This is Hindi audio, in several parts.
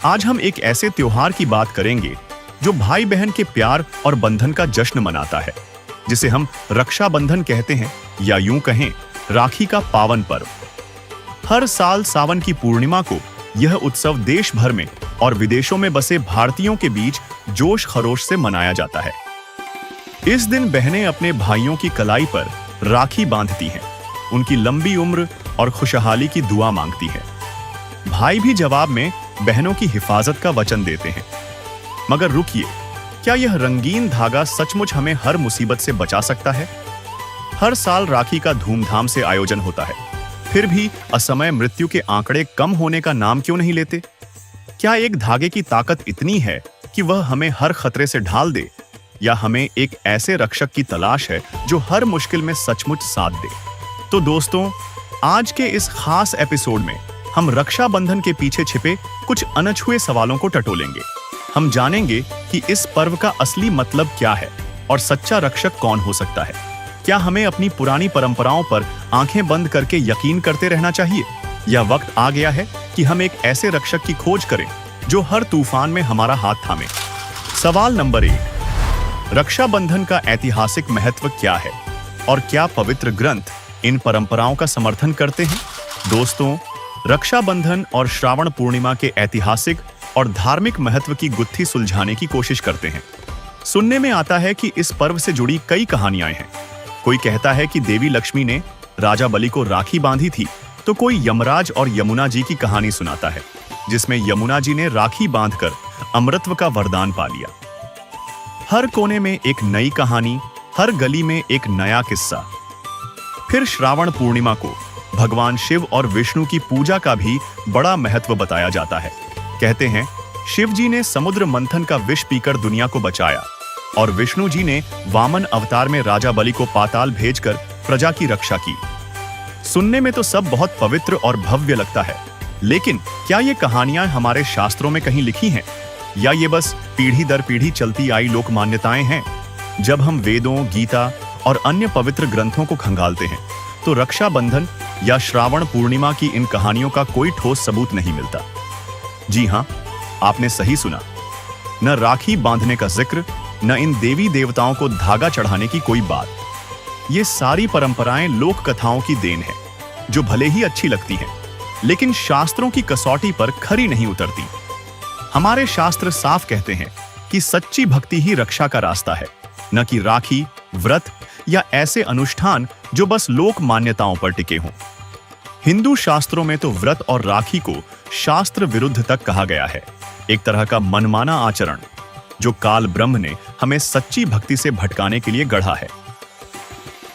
आज हम एक ऐसे त्योहार की बात करेंगे जो भाई बहन के प्यार और बंधन का जश्न मनाता है, जिसे हम रक्षाबंधन कहते हैं या यूं कहें राखी का पावन पर्व। हर साल सावन की पूर्णिमा को यह उत्सव देश भर में और विदेशों में बसे भारतीयों के बीच जोश खरोश से मनाया जाता है। इस दिन बहनें अपने भाइयों की कलाई पर राखी बांधती हैं, उनकी लंबी उम्र और खुशहाली की दुआ मांगती हैं। भाई भी जवाब में बहनों की हिफाजत का वचन देते हैं। मगर रुकिए, क्या यह रंगीन धागा सचमुच हमें हर मुसीबत से बचा सकता है? हर साल राखी का धूमधाम से आयोजन होता है, फिर भी असमय मृत्यु के आंकड़े कम होने का नाम क्यों नहीं लेते? क्या एक धागे की ताकत इतनी है कि वह हमें हर खतरे से ढाल दे, या हमें एक ऐसे रक्षक की तलाश है जो हर मुश्किल में सचमुच साथ दे? तो दोस्तों, आज के इस खास एपिसोड में हम रक्षाबंधन के पीछे छिपे कुछ अनछुए सवालों को टटोलेंगे। हम जानेंगे कि इस पर्व का असली मतलब क्या है और सच्चा रक्षक कौन हो सकता है। क्या हमें अपनी पुरानी परंपराओं पर आंखें बंद करके यकीन करते रहना चाहिए, या वक्त आ गया है कि हम एक ऐसे रक्षक की खोज करें जो हर तूफान में हमारा हाथ थामे? सवाल नंबर 1, रक्षाबंधन का ऐतिहासिक महत्व क्या है और क्या पवित्र ग्रंथ इन परंपराओं का समर्थन करते हैं? दोस्तों, रक्षाबंधन और श्रावण पूर्णिमा के ऐतिहासिक और धार्मिक महत्व की गुत्थी सुलझाने की कोशिश करते हैं। सुनने में आता है कि इस पर्व से जुड़ी कई कहानियां हैं। कोई कहता है कि देवी लक्ष्मी ने राजा बलि को राखी बांधी थी, तो कोई यमराज और यमुना जी की कहानी सुनाता है, जिसमें यमुना जी ने राखी बांधकर अमृतत्व का वरदान पा लिया। हर कोने में एक नई कहानी, हर गली में एक नया किस्सा। फिर श्रावण पूर्णिमा को भगवान शिव और विष्णु की पूजा का भी बड़ा महत्व बताया जाता है। कहते हैं, शिव जी ने समुद्र मंथन का विष पीकर दुनिया को बचाया और विष्णु जी ने वामन अवतार में राजा बलि को पाताल भेजकर प्रजा की रक्षा की। सुनने में तो सब बहुत पवित्र और भव्य लगता है, लेकिन क्या ये कहानियां हमारे शास्त्रों में कहीं लिखी हैं, या ये बस पीढ़ी दर पीढ़ी चलती आई लोक मान्यताएं हैं? जब हम वेदों, गीता और अन्य पवित्र ग्रंथों को खंगालते हैं, तो रक्षाबंधन या श्रावण पूर्णिमा की इन कहानियों का कोई ठोस सबूत नहीं मिलता। जी हां, आपने सही सुना। न राखी बांधने का जिक्र, न इन देवी देवताओं को धागा चढ़ाने की कोई बात। ये सारी परंपराएं लोक कथाओं की देन है, जो भले ही अच्छी लगती हैं, लेकिन शास्त्रों की कसौटी पर खरी नहीं उतरती। हमारे शास्त्र साफ कहते हैं कि सच्ची भक्ति ही रक्षा का रास्ता है, न कि राखी, व्रत या ऐसे अनुष्ठान जो बस लोक मान्यताओं पर टिके हों। हिंदू शास्त्रों में तो व्रत और राखी को शास्त्र विरुद्ध तक कहा गया है, एक तरह का मनमाना आचरण जो काल ब्रह्म ने हमें सच्ची भक्ति से भटकाने के लिए गढ़ा है।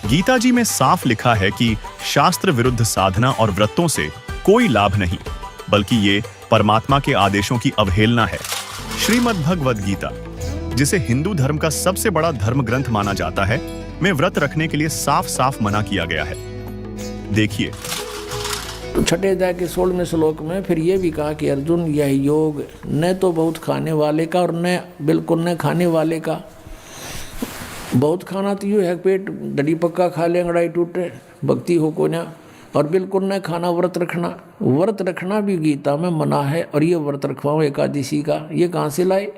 गीता जी में साफ लिखा है कि शास्त्र विरुद्ध साधना और व्रतों से कोई लाभ नहीं, बल्कि ये परमात्मा के आदेशों की अवहेलना है। श्रीमद् भगवद गीता, जिसे हिंदू धर्म का सबसे बड़ा धर्म ग्रंथ माना जाता है, में व्रत रखने के लिए साफ साफ मना किया गया है। देखिए, छठे अध्याय के 16वें श्लोक में फिर ये भी कहा कि अर्जुन, यह योग न तो बहुत खाने वाले का और न बिल्कुल न खाने वाले का। बहुत खाना तो यूँ है, पेट डडी पक्का खा ले, अंगड़ाई टूटे, भक्ति हो को ना। और बिल्कुल न खाना, व्रत रखना। व्रत रखना भी गीता में मना है, और ये व्रत रखवाओ एकादशी का, ये कहाँ से लाए?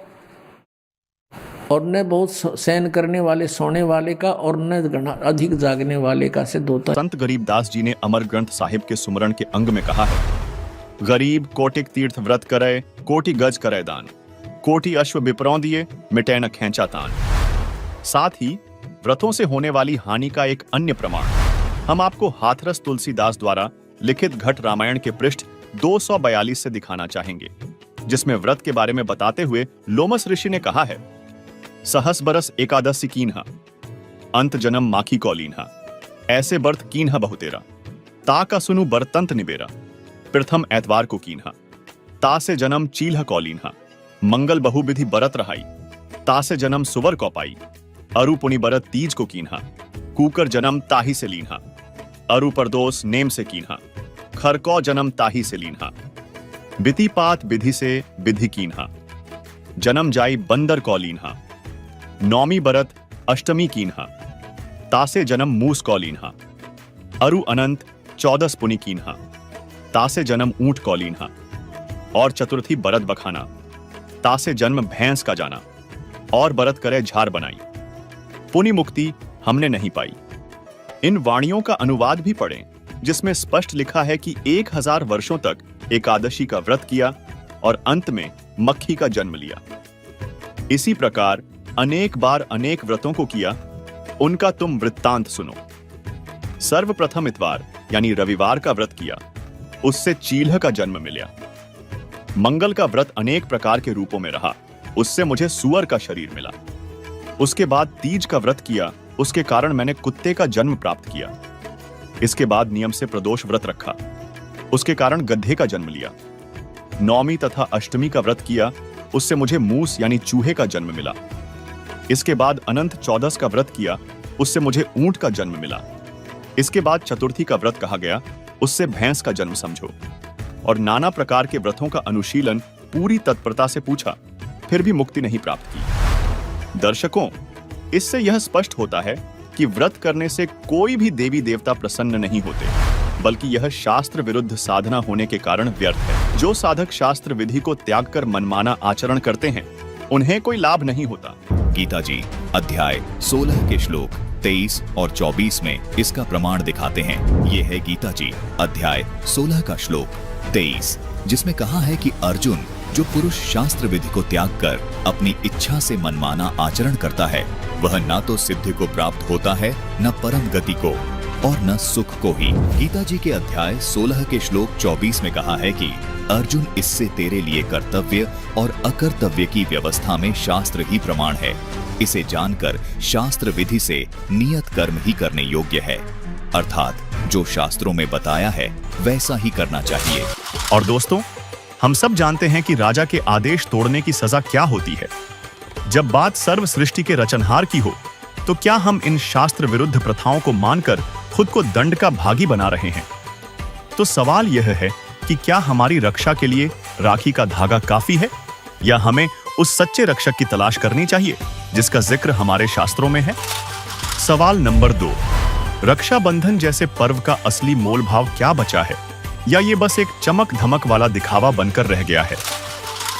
और न बहुत सहन करने वाले, सोने वाले का, और न अधिक जागने वाले का सिद्ध होता है। संत गरीबदास जी ने अमर ग्रंथ साहिब के सुमरण के अंग में कहा है, गरीब कोटिक तीर्थ व्रत करे, कोटि गज करे दान, कोटि अश्व विप्रौं दिए, मिटे न खैंचा तान। साथ ही व्रतों से होने वाली हानि का एक अन्य प्रमाण हम आपको हाथरस तुलसीदास द्वारा लिखित घट रामायण के पृष्ठ 242 से दिखाना चाहेंगे, जिसमें व्रत के बारे में बताते हुए लोमस ऋषि ने कहा है, सहस बरस एकादशी कीन्हा, अंत जन्म माखी कौलीन्हा, ऐसे बर्थ कीन्हा बहुतेरा, ता का सुनु बरतंत निबेरा, प्रथम एतवार को कीन्हा, ता से जन्म चील्हा कौलीन्हा, मंगल बहुविधि बरत रहाई, ता से जन्म सुवर कौपाई, अरु पुनि बरत तीज को कीन्हा, कूकर जन्म ताही से लीन्हा, अरु परदोस नेम से कीन्हा, खरकौ जन्म ताही से लीन्हा, बितिपात विधि से विधि कीन्हा, जन्म जाई बंदर कौलीन्हा, नौमी बरत अष्टमी कीन्हा, तासे जन्म मूस कौलीन्हा, अरु अनंत 14 पुनि कीन्हा, तासे जन्म ऊंट कौलीन्हा, और चतुर्थी बरत बखाना, तासे जन्म भैंस का जाना, और बरत करे झार बनाई। पुनि मुक्ति हमने नहीं पाई। इन वाणियों का अनुवाद भी पढ़ें, जिसमें स्पष्ट लिखा है कि 1000 वर्षों तक एकादशी का व्रत किया और अंत में मक्खी का जन्म लिया। इसी प्रकार अनेक बार अनेक व्रतों को किया, उनका तुम वृत्तांत सुनो। सर्वप्रथम इतवार यानी रविवार का व्रत किया, उससे चील्ह का जन्म मिला। मंगल का व्रत अनेक प्रकार के रूपों में रहा, उससे मुझे सुअर का शरीर मिला। उसके बाद तीज का व्रत किया, उसके कारण मैंने कुत्ते का जन्म प्राप्त किया। इसके बाद नियम से प्रदोष व्रत रखा, उसके कारण गधे का जन्म लिया। नौमी तथा अष्टमी का व्रत किया, उससे मुझे मूस यानी चूहे का जन्म मिला। इसके बाद अनंत चौदस का व्रत किया, उससे मुझे ऊंट का जन्म मिला। इसके बाद चतुर्थी का व्रत कहा गया, उससे भैंस का जन्म समझो। और नाना प्रकार के व्रतों का अनुशीलन पूरी तत्परता से पूछा, फिर भी मुक्ति नहीं प्राप्त की। दर्शकों, इससे यह स्पष्ट होता है कि व्रत करने से कोई भी देवी देवता प्रसन्न नहीं होते, बल्कि यह शास्त्र विरुद्ध साधना होने के कारण व्यर्थ है। जो साधक शास्त्र विधि को त्याग कर मनमाना आचरण करते हैं, उन्हें कोई लाभ नहीं होता। गीता जी अध्याय 16 के श्लोक 23 और 24 में इसका प्रमाण दिखाते हैं। ये है गीता जी अध्याय 16 का श्लोक 23, जिसमें कहा है कि अर्जुन, जो पुरुष शास्त्र विधि को त्याग कर अपनी इच्छा से मनमाना आचरण करता है, वह न तो सिद्धि को प्राप्त होता है, न परम गति को, और न सुख को ही। गीता जी के अध्याय 16 के श्लोक 24 में कहा है कि अर्जुन, इससे तेरे लिए कर्तव्य और अकर्तव्य की व्यवस्था में शास्त्र ही प्रमाण है। इसे जानकर शास्त्र विधि से नियत कर्म ही करने योग्य है, अर्थात जो शास्त्रों में बताया है वैसा ही करना चाहिए। और दोस्तों, हम सब जानते हैं कि राजा के आदेश तोड़ने की सजा क्या होती है। जब बात सर्व सृष्टि के रचनहार की हो, तो क्या हम इन शास्त्र विरुद्ध प्रथाओं को मानकर खुद को दंड का भागी बना रहे हैं? तो सवाल यह है कि क्या हमारी रक्षा के लिए राखी का धागा काफी है, या हमें उस सच्चे रक्षक की तलाश करनी चाहिए जिसका जिक्र हमारे शास्त्रों में है? सवाल नंबर 2, रक्षाबंधन जैसे पर्व का असली मोल भाव क्या बचा है, या ये बस एक चमक धमक वाला दिखावा बनकर रह गया है?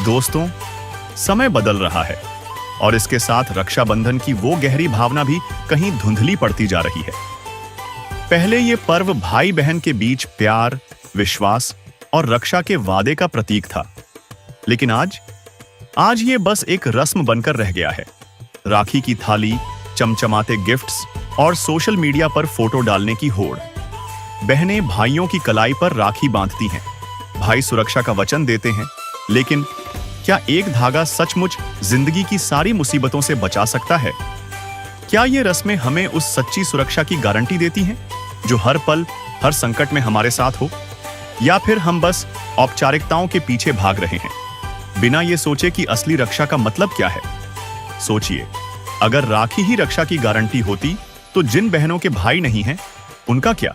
दोस्तों, समय बदल रहा है और इसके साथ रक्षाबंधन की वो गहरी भावना भी कहीं धुंधली पड़ती जा रही है। पहले ये पर्व भाई बहन के बीच प्यार, विश्वास और रक्षा के वादे का प्रतीक था, लेकिन आज ये बस एक रस्म बनकर रह गया है। राखी की थाली, चमचमाते गिफ्ट्स और सोशल मीडिया पर फोटो डालने की होड़। बहनें भाइयों की कलाई पर राखी बांधती हैं, भाई सुरक्षा का वचन देते हैं, लेकिन क्या एक धागा सचमुच जिंदगी की सारी मुसीबतों से बचा सकता है? क्या ये रस्में हमें उस सच्ची सुरक्षा की गारंटी देती हैं जो हर पल, हर संकट में हमारे साथ हो? या फिर हम बस औपचारिकताओं के पीछे भाग रहे हैं, बिना ये सोचे कि असली रक्षा का मतलब क्या है? सोचिए, अगर राखी ही रक्षा की गारंटी होती, तो जिन बहनों के भाई नहीं हैं, उनका क्या?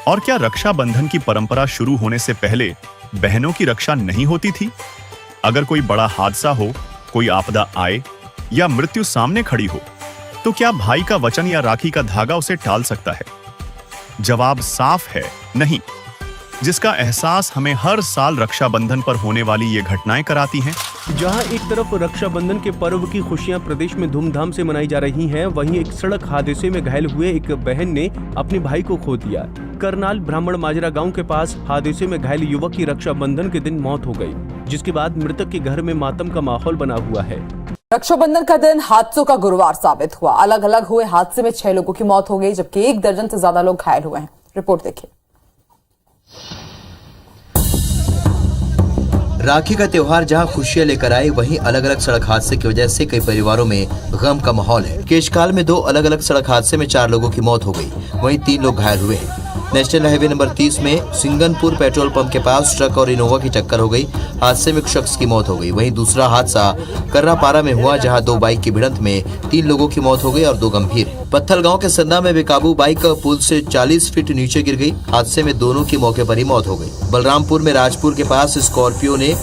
और क्या रक्षाबंधन की परंपरा शुरू होने से पहले बहनों की रक्षा नहीं होती थी? अगर कोई बड़ा हादसा हो, कोई आपदा आए या मृत्यु सामने खड़ी हो, तो क्या भाई का वचन या राखी का धागा उसे टाल सकता है? जवाब साफ है, नहीं। जिसका एहसास हमें हर साल रक्षाबंधन पर होने वाली ये घटनाएं कराती हैं। जहां एक तरफ रक्षाबंधन के पर्व की खुशियां प्रदेश में धूमधाम से मनाई जा रही हैं, वहीं एक सड़क हादसे में घायल हुए एक बहन ने अपने भाई को खो दिया। करनाल ब्राह्मण माजरा गांव के पास हादसे में घायल युवक की रक्षाबंधन के दिन मौत हो गई, जिसके बाद मृतक के घर में मातम का माहौल बना हुआ है। रक्षाबंधन का दिन हादसों का गुरुवार साबित हुआ। अलग अलग हुए हादसे में 6 लोगों की मौत हो गई, जबकि 1 दर्जन से ज्यादा लोग घायल हुए हैं। रिपोर्ट देखिए। राखी का त्योहार जहां खुशियां लेकर आए, वहीं अलग अलग सड़क हादसे की वजह से कई परिवारों में गम का माहौल है। केशकाल में 2 अलग अलग सड़क हादसे में 4 लोगों की मौत हो गई, वहीं 3 लोग घायल हुए हैं। नेशनल हाईवे नंबर 30 में सिंगनपुर पेट्रोल पंप के पास ट्रक और इनोवा की टक्कर हो गई। हादसे में एक शख्स की मौत हो गई। वहीं दूसरा हादसा कर्रापारा में हुआ, जहां 2 बाइक की भिड़ंत में 3 लोगों की मौत हो गई और 2 गंभीर। पत्थल गांव के संदा में बेकाबू बाइक पुल से 40 फीट नीचे गिर गई। हादसे में दोनों की मौके पर ही मौत हो गई। बलरामपुर में राजपुर के पास स्कॉर्पियो ने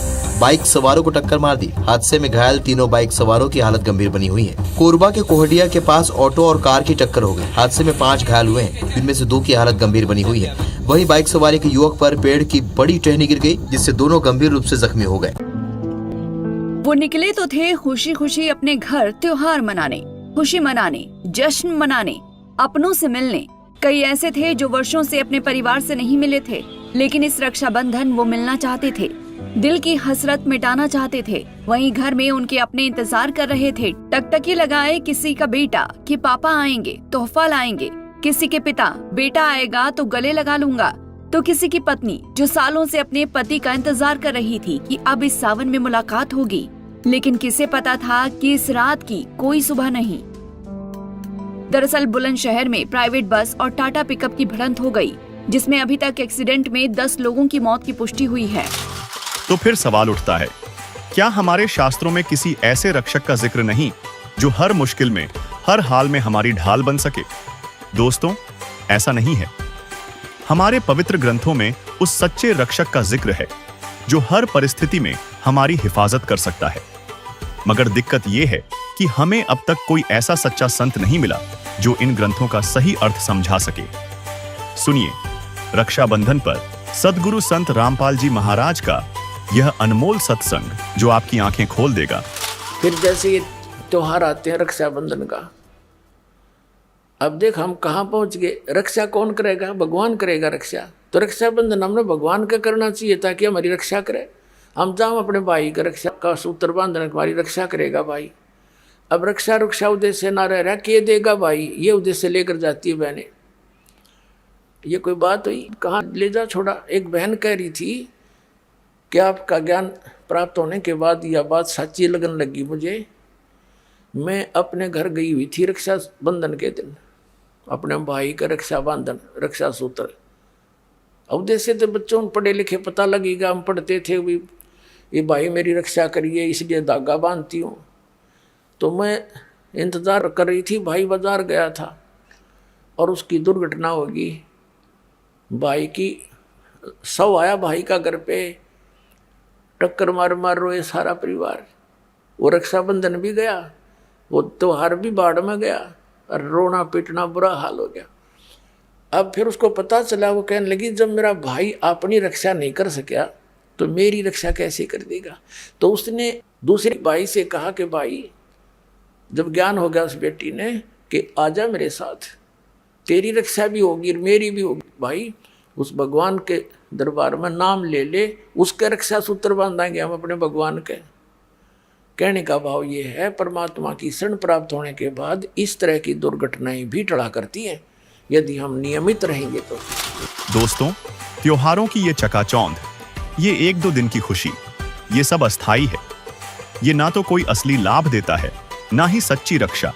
बाइक सवारों को टक्कर मार दी। हादसे में घायल तीनों बाइक सवारों की हालत गंभीर बनी हुई है। कोरबा के कोहडिया के पास ऑटो और कार की टक्कर हो गई। हादसे में 5 घायल हुए हैं, जिनमें से 2 की हालत गंभीर बनी हुई है। वहीं बाइक सवारी के युवक पर पेड़ की बड़ी टहनी गिर गई, जिससे दोनों गंभीर रूप से जख्मी हो गए। वो निकले तो थे खुशी खुशी अपने घर त्योहार मनाने, खुशी मनाने, जश्न मनाने, अपनों से मिलने। कई ऐसे थे जो वर्षों से अपने परिवार से नहीं मिले थे, लेकिन इस रक्षाबंधन वो मिलना चाहते थे, दिल की हसरत मिटाना चाहते थे। वहीं घर में उनके अपने इंतजार कर रहे थे, टकटकी लगाए किसी का बेटा कि पापा आएंगे, तोहफा लाएंगे। किसी के पिता, बेटा आएगा तो गले लगा लूंगा। तो किसी की पत्नी जो सालों से अपने पति का इंतजार कर रही थी कि अब इस सावन में मुलाकात होगी, लेकिन किसे पता था कि इस रात की कोई सुबह नहीं। दरअसल बुलंदशहर में प्राइवेट बस और टाटा पिकअप की भिड़ंत हो गई, जिसमें अभी तक एक्सीडेंट में 10 लोगों की मौत की पुष्टि हुई है। तो फिर सवाल उठता है, क्या हमारे शास्त्रों में किसी ऐसे रक्षक का जिक्र नहीं जो हर मुश्किल में, हर हाल में हमारी ढाल बन सके? दोस्तों, ऐसा नहीं है। हमारे पवित्र ग्रंथों में उस सच्चे रक्षक का जिक्र है जो हर परिस्थिति में हमारी हिफाजत कर सकता है। मगर दिक्कत यह है कि हमें अब तक कोई ऐसा सच्चा संत नहीं मिला जो इन ग्रंथों का सही अर्थ समझा सके। सुनिए रक्षाबंधन पर सद्गुरु संत रामपाल जी महाराज का यह अनमोल सत्संग जो आपकी आंखें खोल देगा। फिर जैसे ये त्योहार आते हैं रक्षाबंधन का, अब देख हम कहाँ पहुंच गए। रक्षा कौन करेगा? भगवान करेगा रक्षा। तो रक्षाबंधन हमने भगवान का करना चाहिए ताकि हमारी रक्षा करे। हम जाओ अपने भाई का रक्षा का सूत्र बांधने, हमारी रक्षा करेगा भाई। अब रक्षा उद्देश्य ना रह रहा कि ये देगा भाई, ये उद्देश्य लेकर जाती है बहनें। ये कोई बात हुई? कहाँ ले जा छोड़ा। एक बहन कह रही थी कि आपका ज्ञान प्राप्त होने के बाद यह बात सच्ची लगने लगी मुझे। मैं अपने घर गई हुई थी रक्षा बंधन के दिन, अपने भाई का रक्षा बंधन, रक्षा सूत्र। उद्देश्य तो बच्चों पढ़े लिखे पता लगेगा, हम पढ़ते थे भी ये भाई मेरी रक्षा करिए इसलिए धागा बांधती हूँ। तो मैं इंतज़ार कर रही थी, भाई बाजार गया था और उसकी दुर्घटना होगी। भाई की शव आया भाई का घर पे, टक्कर मार रोए सारा परिवार। वो रक्षाबंधन भी गया, वो त्योहार भी बाढ़ में गया और रोना पीटना बुरा हाल हो गया। अब फिर उसको पता चला, वो कहने लगी जब मेरा भाई अपनी रक्षा नहीं कर सका तो मेरी रक्षा कैसे कर देगा। तो उसने दूसरे भाई से कहा कि भाई, जब ज्ञान हो गया उस बेटी ने कि आजा मेरे साथ, तेरी रक्षा भी होगी मेरी भी होगी। भाई उस भगवान के दरबार में नाम ले ले, उसके रक्षा सूत्र बांधेंगे हम अपने भगवान के। कहने का भाव ये है, परमात्मा की शरण प्राप्त होने के बाद इस तरह की दुर्घटनाएं भी टला करती हैं यदि हम नियमित रहेंगे तो। दोस्तों, त्योहारों की ये चकाचौंध, ये 1-2 दिन की खुशी, ये सब अस्थाई है। ये ना तो कोई असली लाभ देता है, ना ही सच्ची रक्षा।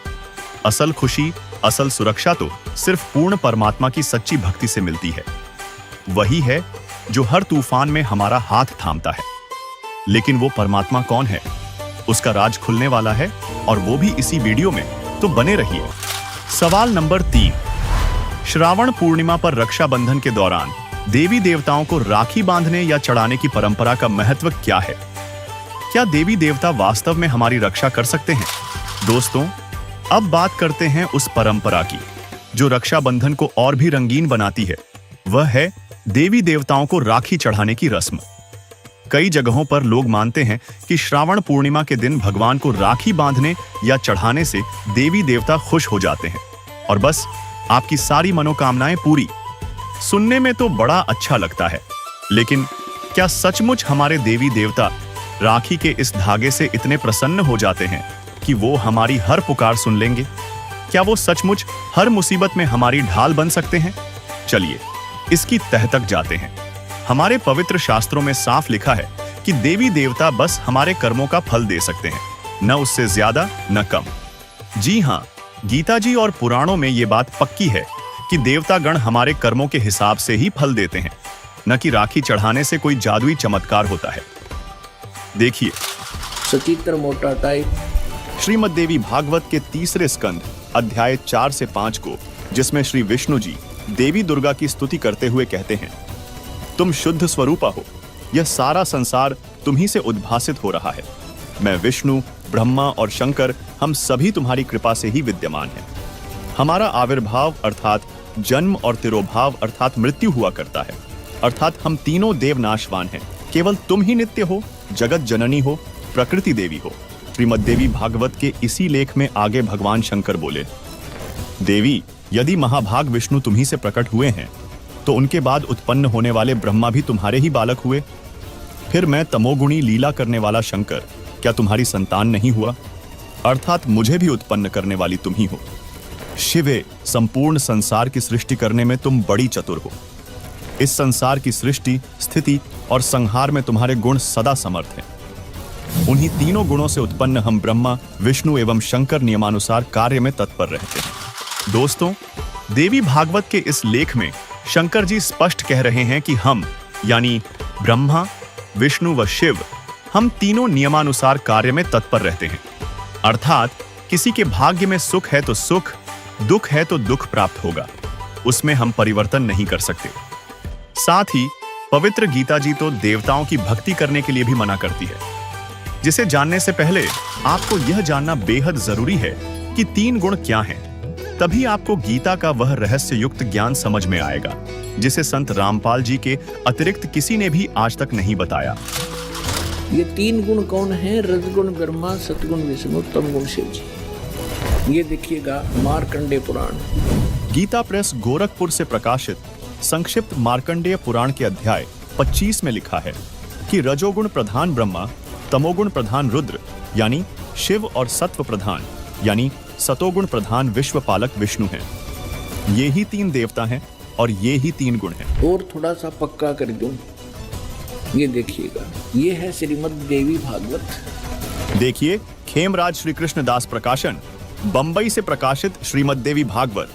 असल खुशी, असल सुरक्षा तो सिर्फ पूर्ण परमात्मा की सच्ची भक्ति से मिलती है। वही है जो हर तूफान में हमारा हाथ थामता है। लेकिन वो परमात्मा कौन है? उसका राज खुलने वाला है और वो भी इसी वीडियो में, तो बने रहिए। सवाल नंबर 3, श्रावण पूर्णिमा पर रक्षाबंधन के दौरान देवी देवताओं को राखी बांधने या चढ़ाने की परंपरा का महत्व क्या है? क्या देवी देवता वास्तव में हमारी रक्षा कर सकते हैं? दोस्तों, अब बात करते हैं उस परंपरा की जो रक्षाबंधन को और भी रंगीन बनाती है। वह है देवी देवताओं को राखी चढ़ाने की रस्म। कई जगहों पर लोग मानते हैं कि श्रावण पूर्णिमा के दिन भगवान को राखी बांधने या चढ़ाने से देवी देवता खुश हो जाते हैं और बस आपकी सारी मनोकामनाएं पूरी। सुनने में तो बड़ा अच्छा लगता है, लेकिन क्या सचमुच हमारे देवी देवता राखी के इस धागे से इतने प्रसन्न हो जाते हैं कि वो हमारी हर पुकार सुन लेंगे? क्या वो सचमुच हर मुसीबत में हमारी ढाल बन सकते हैं? चलिए इसकी तह तक जाते हैं। हमारे पवित्र शास्त्रों में साफ लिखा है कि देवी देवता बस हमारे कर्मों का फल दे सकते हैं, न उससे ज्यादा न कम। जी हाँ, गीता जी और पुराणों में ये बात पक्की है कि देवतागण हमारे कर्मों के हिसाब से ही फल देते हैं, न कि राखी चढ़ाने से कोई जादुई चमत्कार होता है। देखिए सचित्र मोटा टाइप श्रीमद् देवी भागवत के 3 स्कंद अध्याय 4 से 5 को, जिसमें श्री विष्णु जी देवी दुर्गा की स्तुति करते हुए कहते हैं, तुम शुद्ध स्वरूपा हो, यह सारा संसार तुम्ही से उद्भासित हो रहा है। मैं विष्णु, ब्रह्मा और शंकर, हम सभी तुम्हारी कृपा से ही विद्यमान हैं। हमारा आविर्भाव अर्थात जन्म और तिरोभाव अर्थात मृत्यु हुआ करता है, अर्थात हम तीनों देव नाशवान हैं। केवल तुम ही नित्य हो, जगत जननी हो, प्रकृति देवी हो। श्रीमद्देवी भागवत के इसी लेख में आगे भगवान शंकर बोले, देवी, यदि महाभाग विष्णु तुम्ही से प्रकट हुए हैं तो उनके बाद उत्पन्न होने वाले ब्रह्मा भी तुम्हारे ही बालक हुए। फिर मैं तमोगुणी लीला करने वाला शंकर क्या तुम्हारी संतान नहीं हुआ? अर्थात मुझे भी उत्पन्न करने वाली तुम ही हो। शिवे, संपूर्ण संसार की सृष्टि करने में तुम बड़ी चतुर हो। इस संसार की सृष्टि, स्थिति और संहार में तुम्हारे गुण सदा समर्थ हैं। उन्हीं तीनों गुणों से उत्पन्न हम ब्रह्मा, विष्णु एवं शंकर नियमानुसार कार्य में तत्पर रहते हैं। दोस्तों, देवी भागवत के इस लेख में शंकर जी स्पष्ट कह रहे हैं कि हम यानी ब्रह्मा, विष्णु व शिव, हम तीनों नियमानुसार कार्य में तत्पर रहते हैं। अर्थात किसी के भाग्य में सुख है तो सुख, दुख है तो दुख प्राप्त होगा, उसमें हम परिवर्तन नहीं कर सकते। साथ ही पवित्र गीता जी तो देवताओं की भक्ति करने के लिए भी मना करती है, जिसे जानने से पहले आपको यह जानना बेहद जरूरी है कि तीन गुण क्या हैं। तभी आपको गीता का वह रहस्य युक्त ज्ञान समझ में आएगा, जिसे संत रामपाल जी के अतिरिक्त किसी ने भी आज तक नहीं बताया। ये तीन गुण कौन है? रजगुण ब्रह्मा, सतगुण विष्णु, तमगुण शिव जी। ये देखिएगा मार्कंडेय पुराण। गीता प्रेस गोरखपुर से प्रकाशित संक्षिप्त मार्कंडेय पुराण के अध्याय 25 में लिखा है कि रजोगुण प्रधान ब्रह्मा, तमोगुण प्रधान रुद्र यानी शिव और सत्व प्रधान यानी सतोगुण प्रधान विश्वपालक विष्णु हैं। ये ही तीन देवता हैं और ये ही तीन गुण हैं। और थोड़ा सा पक्का कर दूं, ये देखिएगा, ये है श्रीमद् देवी भागवत। देखिए, खेमराज श्री कृष्ण दास प्रकाशन, बंबई से प्रकाशित श्रीमद् देवी भागवत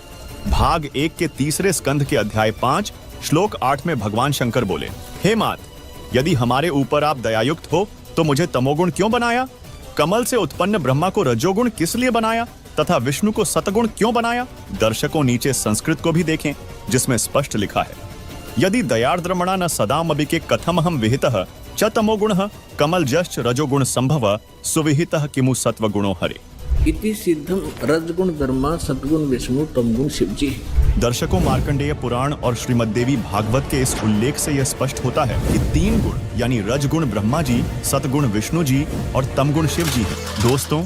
भाग 1 के तीसरे स्कंध के अध्याय 5 श्लोक 8 में भगवान शंकर बोले, हे मात, यदि हमारे ऊपर आप दयायुक्त हो तो मुझे तमोगुण क्यों बनाया? कमल से उत्पन्न ब्रह्मा को रजोगुण किस लिए बनाया तथा विष्णु को सतगुण क्यों बनाया? दर्शकों, नीचे संस्कृत को भी देखें, जिसमें स्पष्ट लिखा है, यदि दयार्द्रमणा न सदामबिके कथम हम विहितः च तमोगुणः कमल जश्च रजोगुण संभव सुविहितः किमु सत्वगुणो हरे। इति सिद्धम रजगुण ब्रह्मा, सतगुण विष्णु, तमगुण शिव जी। दर्शकों, मार्कंडेय पुराण और श्रीमद्देवी भागवत के इस उल्लेख से यह स्पष्ट होता है कि तीन गुण यानी रजगुण ब्रह्मा जी, सतगुण विष्णु जी और तमगुण शिव जी हैं। दोस्तों,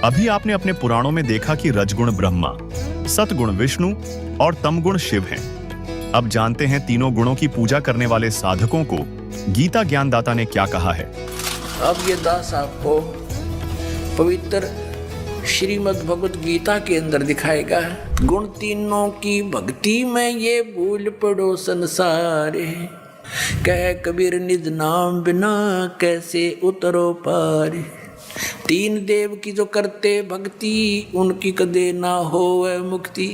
अभी आपने अपने पुराणों में देखा कि रजगुण ब्रह्मा, सतगुण विष्णु और तमगुण शिव हैं। अब जानते हैं तीनों गुणों की पूजा करने वाले साधकों को गीता ज्ञानदाता ने क्या कहा है। अब ये दास आपको पवित्र श्रीमद् भगवत गीता के अंदर दिखाएगा। गुण तीनों की भक्ति में ये भूल पड़ो संसार, कह कबीर निज नाम बिना कैसे उतरो पार। तीन देव की जो करते भक्ति, उनकी कदे ना होवे मुक्ति।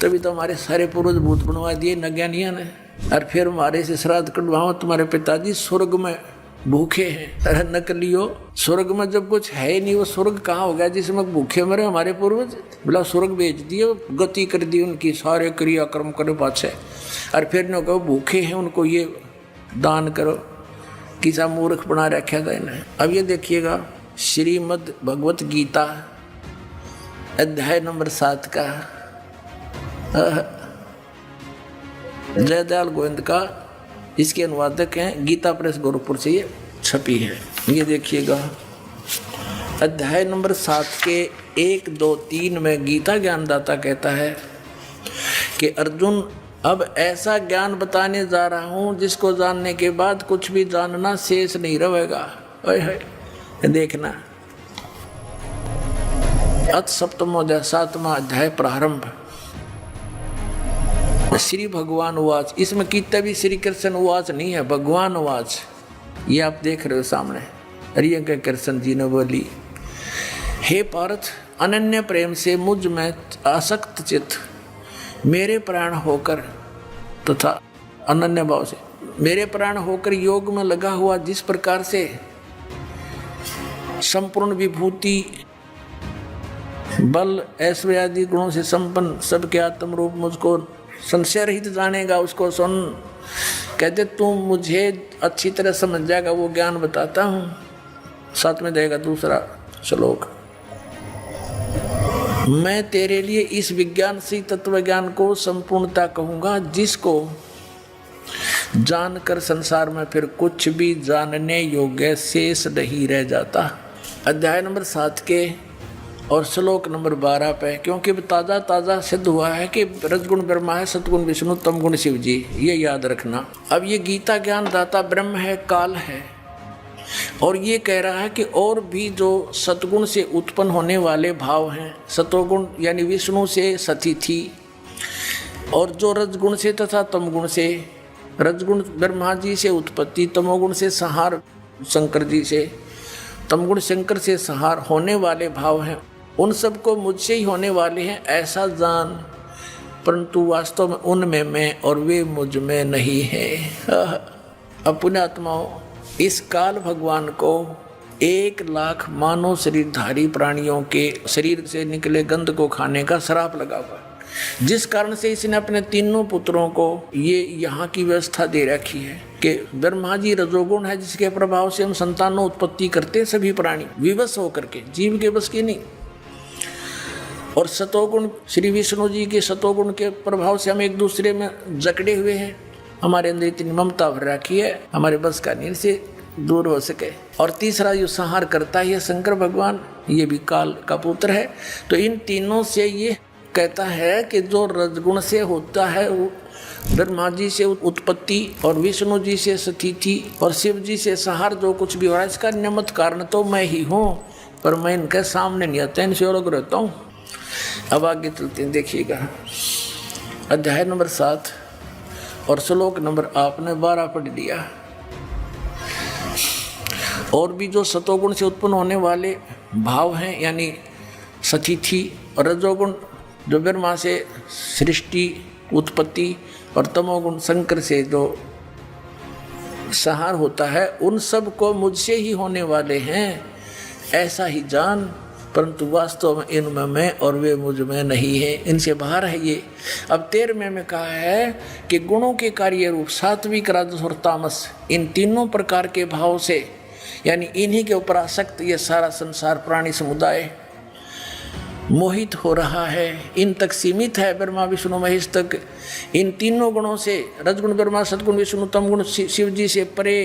तभी तो हमारे सारे पूर्वज भूत बनवा दिए नज्ञानिया ने, और फिर हमारे से श्राद्ध कटवाओ, तुम्हारे पिताजी स्वर्ग में भूखे हैं। अरे नकलियो, स्वर्ग में जब कुछ है ही नहीं, वो स्वर्ग कहाँ हो गया जिसमें भूखे मरे हमारे पूर्वज? बोला स्वर्ग भेज दिए, गति कर दी उनकी, सारे क्रियाक्रम करे पाछे, और फिर न कहो भूखे हैं उनको ये दान करो। किसा मूर्ख बना रखा था इन्हें। अब ये देखिएगा श्रीमद् भगवत गीता अध्याय नंबर 7 का जयदयाल गोविंद का इसके अनुवादक हैं, गीता प्रेस गोरखपुर से ये छपी है। ये देखिएगा अध्याय नंबर 7 के 1, 2, 3 में गीता ज्ञानदाता कहता है कि अर्जुन, अब ऐसा ज्ञान बताने जा रहा हूँ जिसको जानने के बाद कुछ भी जानना शेष नहीं रहेगा। देखना, अथ सप्तमोऽध्याय 7वां अध्याय प्रारंभ। श्री भगवान उवाच, इसमें कितना भी श्री कृष्ण उवाच नहीं है, भगवान उवाच। ये आप देख रहे हो सामने। अरे कृष्ण जी ने बोली, हे पार्थ, अनन्य प्रेम से मुझ में आसक्त चित्त मेरे प्राण होकर तथा अनन्य भाव से मेरे प्राण होकर योग में लगा हुआ, जिस प्रकार से संपूर्ण विभूति बल ऐश्वर्य आदि गुणों से संपन्न सबके आत्म रूप मुझको संशय रहित जानेगा, उसको सुन। कहते तुम मुझे अच्छी तरह समझ जाएगा वो ज्ञान बताता हूँ। साथ में देगा दूसरा श्लोक, मैं तेरे लिए इस विज्ञान से तत्व ज्ञान को संपूर्णता कहूँगा, जिसको जानकर संसार में फिर कुछ भी जानने योग्य शेष नहीं रह जाता। अध्याय नंबर 7 के और श्लोक नंबर 12 पे, क्योंकि ताज़ा ताज़ा सिद्ध हुआ है कि रजगुण ब्रह्मा है, सतगुण विष्णु, तमगुण शिव जी, ये याद रखना। अब ये गीता ज्ञान दाता ब्रह्म है, काल है, और ये कह रहा है कि और भी जो सतगुण से उत्पन्न होने वाले भाव हैं, सतोगुण यानी विष्णु से सतिथि, और जो रजगुण से तथा तमगुण से, रजगुण ब्रह्मा जी से उत्पत्ति, तमोगुण से संहार शंकर जी से, तमगुण शंकर से संहार होने वाले भाव हैं, उन सबको मुझसे ही होने वाले हैं ऐसा जान, परंतु वास्तव में उनमें मैं और वे मुझ में नहीं है। अब पुण्यात्माओं, इस काल भगवान को 1,00,000 मानव शरीरधारी प्राणियों के शरीर से निकले गंध को खाने का श्राप लगा हुआ है, जिस कारण से इसने अपने तीनों पुत्रों को ये यहाँ की व्यवस्था दे रखी है कि ब्रह्मा जी रजोगुण है, जिसके प्रभाव से हम संतानों उत्पत्ति करते हैं सभी प्राणी विवश होकर के, जीव के बस की नहीं। और सतोगुण श्री विष्णु जी के सतोगुण के प्रभाव से हम एक दूसरे में जकड़े हुए हैं, हमारे अंदर इतनी ममता भर रखी है, हमारे बस का नहीं से दूर हो सके। और तीसरा जो संहार करता है शंकर भगवान, ये भी काल का पुत्र है। तो इन तीनों से ये कहता है कि जो रजगुण से होता है वो ब्रह्मा जी से उत्पत्ति, और विष्णु जी से स्थिति, और शिव जी से संहार, जो कुछ भी हो रहा है इसका निमित्त कारण तो मैं ही हूँ, पर मैं इनके सामने नहीं आता, इनसे अलग रहता हूँ। अब आगे चलते हैं, देखिएगा अध्याय नंबर 7 और श्लोक नंबर आपने 12 पढ़ लिया। और भी जो सतोगुण से उत्पन्न होने वाले भाव हैं, यानी सतिथि, और रजोगुण जो ब्रह्मा से सृष्टि उत्पत्ति, और तमोगुण शंकर से जो संहार होता है, उन सब को मुझसे ही होने वाले हैं ऐसा ही जान, परंतु वास्तव में इनमें मैं और वे मुझ में नहीं है, इनसे बाहर है ये। अब 13वें में कहा है कि गुणों के कार्य रूप सात्विक, राजस और तामस, इन तीनों प्रकार के भाव से, यानी इन्हीं के ऊपर आसक्त ये सारा संसार प्राणी समुदाय मोहित हो रहा है, इन तक सीमित है, ब्रह्मा विष्णु महेश तक। इन तीनों गुणों से, रजगुण ब्रह्मा, सद्गुण विष्णु, तमगुण शिव जी से परे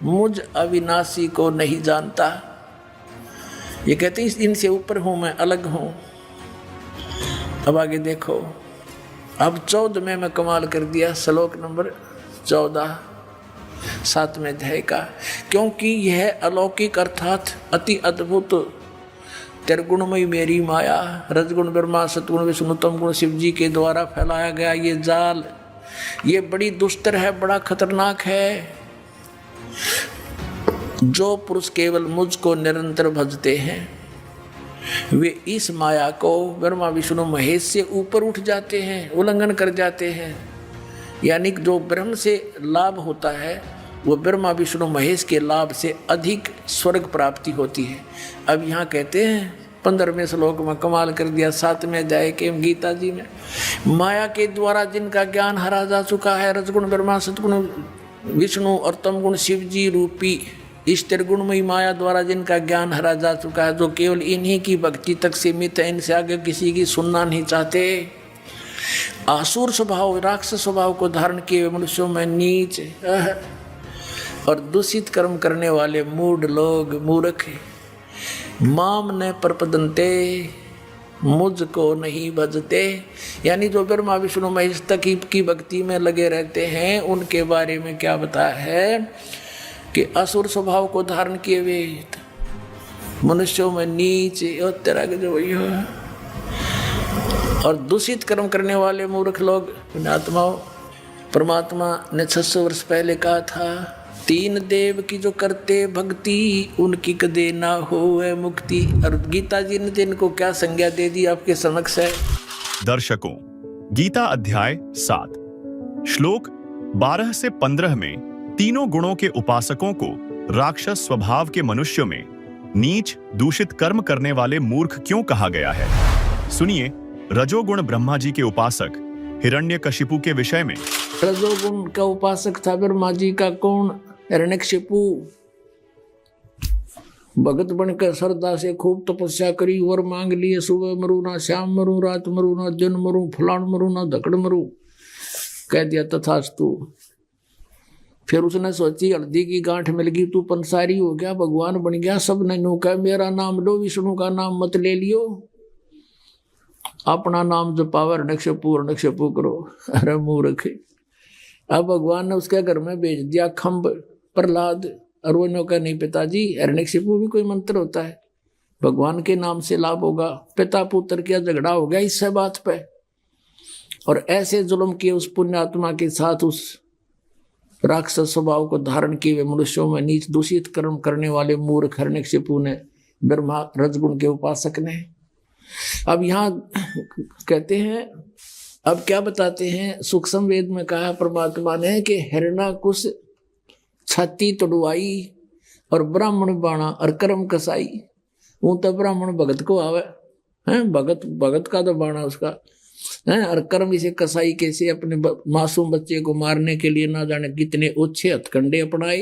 मुझ अविनाशी को नहीं जानता। ये कहते हैं इनसे ऊपर हूँ मैं, अलग हूँ। अब आगे देखो, अब 14वें में कमाल कर दिया, श्लोक नंबर 14 7वें अध्याय का, क्योंकि यह अलौकिक अर्थात अति अद्भुत त्रिगुणमयी मेरी माया, रजगुण ब्रह्मा, सतगुण विष्णु, तमगुण शिव जी के द्वारा फैलाया गया ये जाल, ये बड़ी दुस्तर है, बड़ा खतरनाक है। जो पुरुष केवल मुझको निरंतर भजते हैं, वे इस माया को ब्रह्मा विष्णु महेश से ऊपर उठ जाते हैं, उल्लंघन कर जाते हैं। यानी जो ब्रह्म से लाभ होता है वो ब्रह्मा विष्णु महेश के लाभ से अधिक स्वर्ग प्राप्ति होती है। अब यहाँ कहते हैं 15वें श्लोक में कमाल कर दिया, 7वें अध्याय के गीता जी में, माया के द्वारा जिनका ज्ञान हरा जा चुका है, रजगुण ब्रह्मा, सतगुण विष्णु और तमगुण शिव जी रूपी इस त्रिगुणमयी माया द्वारा जिनका ज्ञान हरा जा चुका है, जो केवल इन्हीं की भक्ति तक सीमित है, इनसे आगे किसी की सुनना नहीं चाहते। आसुर स्वभाव, राक्षस स्वभाव को धारण किए मनुष्यों में नीच और दूषित कर्म करने वाले मूढ़ लोग, मूर्ख, माम न प्रपदन्ते, मुझको नहीं भजते, यानी जो ब्रह्मा विष्णु महेश तक की भक्ति में लगे रहते हैं, उनके बारे में क्या बताया है कि असुर स्वभाव को धारण किए हुए मनुष्यों में नीच और तरह के जो वही हो, और दूषित कर्म करने वाले मूर्ख लोग, आत्माओं, परमात्मा ने 600 वर्ष पहले कहा था, 3 देव की जो करते भक्ति उनकी कदे ना होए मुक्ति। और गीता जी ने इनको क्या संज्ञा दे दी आपके समक्ष है। दर्शकों, गीता अध्याय 7 श्लोक 12 से 15 में तीनों गुणों के उपासकों को राक्षस स्वभाव के मनुष्यों में नीच, दूषित कर्म करने वाले मूर्ख क्यों कहा गया है। सुनिए रजोगुण ब्रह्मा जी के उपासक हिरण्यकशिपु के विषय में रजोगुण का उपासक था ब्रह्मा जी का। कौन? हिरण्यकशिपु। भगत बनकर श्रद्धा से खूब तपस्या करी, वर मांग लिए, सुबह मरू ना, शाम मरू, रात मरू ना, दिन मरू, फलान मरू ना, धकड़ मरू। कह दिया तथास्तु। फिर उसने सोची हल्दी की गांठ मिल गई, तू पंसारी हो गया, भगवान बन गया। सब ने नो कहा मेरा नाम लो, विष्णु का नाम मत ले लियो, अपना नाम जपाओ, हिरण्यकशिपु करो। अरे मूर्ख। अब भगवान ने उसके घर में भेज दिया खम्ब प्रहलाद, और वो नो कहा नहीं पिताजी, हिरण्यकशिपु भी कोई मंत्र होता है, भगवान के नाम से लाभ होगा। पिता पुत्र का झगड़ा हो गया इससे बात पे, और ऐसे जुल्म किए उस पुण्यात्मा के साथ, उस राक्षस स्वभाव को धारण किए हुए मनुष्यों में नीच दूषित कर्म करने वाले मूर्ख हिरण्यकशिपु ने, ब्रह्मा रजगुण के उपासक ने। अब यहाँ कहते हैं, अब क्या बताते हैं, सूक्ष्म वेद में कहा परमात्मा ने कि हिरण्यकुश छाती तोड़वाई और ब्राह्मण बाणा और कर्म कसाई। वो तो ब्राह्मण भगत को आवे हैं, भगत का तो बाणा उसका है, और कर्म इसे कसाई कैसे अपने मासूम बच्चे को मारने के लिए ना जाने कितने ओछे हथकंडे अपनाए।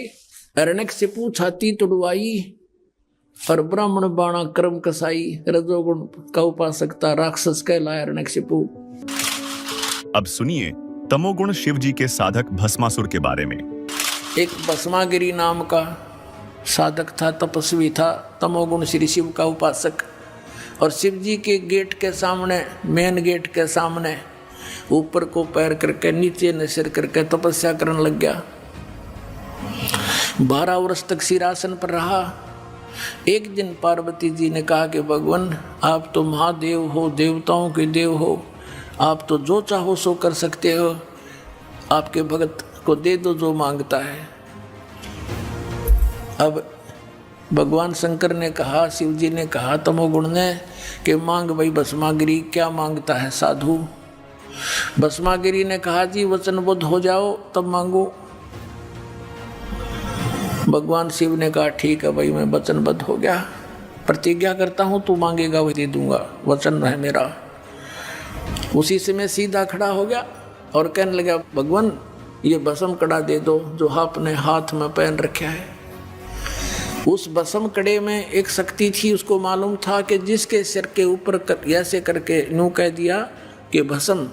हिरण्यकशिपु छाती तोड़वाई और ब्राह्मण बाणा कर्म कसाई। रजोगुण का उपासक था, राक्षस कहलाया हिरण्यकशिपु। अब सुनिए तमोगुण शिव जी के साधक भस्मासुर के बारे में। एक भस्मागिरी नाम का साधक था, तपस्वी था, तमोगुण श्री शिव का उपासक। और शिव जी के गेट के सामने, मेन गेट के सामने ऊपर को पैर करके नीचे ने सिर करके तपस्या करने लग गया। 12 वर्ष तक सिरासन पर रहा। एक दिन पार्वती जी ने कहा कि भगवान आप तो महादेव हो, देवताओं के देव हो, आप तो जो चाहो सो कर सकते हो, आपके भगत को दे दो जो मांगता है। अब भगवान शंकर ने कहा, शिव जी ने कहा तमोगुण ने कि मांग भाई भस्मागिरी, क्या मांगता है साधु। भस्मागिरी ने कहा जी वचनबद्ध हो जाओ तब मांगो। भगवान शिव ने कहा ठीक है भाई, मैं वचनबद्ध हो गया, प्रतिज्ञा करता हूं तू मांगेगा वही दे दूंगा, वचन है मेरा। उसी से मैं सीधा खड़ा हो गया और कहने लगा भगवान ये भस्म कड़ा दे दो जो आपने हाथ में पहन रखा है। उस भस्म कड़े में एक शक्ति थी, उसको मालूम था कि जिसके सिर के ऊपर ऐसे करके यूं कह दिया कि भस्म,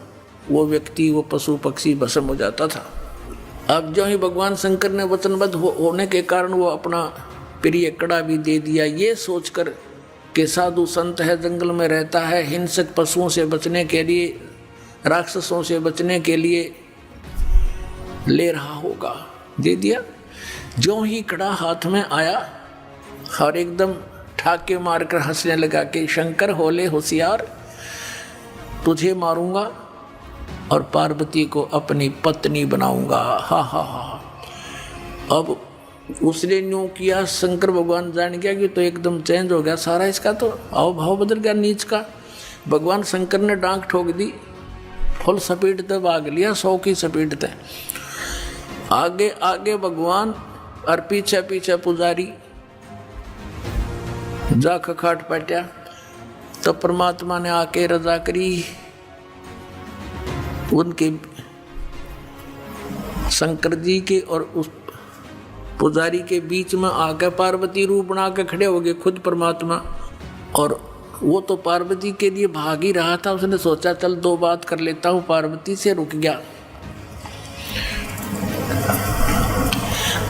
वो व्यक्ति, वो पशु पक्षी भस्म हो जाता था। अब जो ही भगवान शंकर ने वचनबद्ध होने के कारण वो अपना प्रिय कड़ा भी दे दिया, ये सोचकर कि साधु संत है, जंगल में रहता है, हिंसक पशुओं से बचने के लिए, राक्षसों से बचने के लिए ले रहा होगा, दे दिया। जो ही कड़ा हाथ में आया और एकदम ठाके मारकर हंसने लगा कि शंकर होले होशियार, तुझे मारूंगा और पार्वती को अपनी पत्नी बनाऊंगा। हा हा हा। अब उसने न्यू किया, शंकर भगवान जान गया कि तो एकदम चेंज हो गया सारा, इसका तो आओ भाव बदल गया नीच का। भगवान शंकर ने डांक ठोक दी, फुल स्पीड तक भाग लिया, 100 की स्पीड तक। आगे आगे भगवान और पीछे पीछे पुजारी जा खखाट पटा। तब परमात्मा ने आके रजा करी, उनके शंकर जी के और उस पुजारी के बीच में आकर पार्वती रूप बना के खड़े हो गए खुद परमात्मा। और वो तो पार्वती के लिए भाग ही रहा था, उसने सोचा चल 2 बात कर लेता हूँ, पार्वती से रुक गया।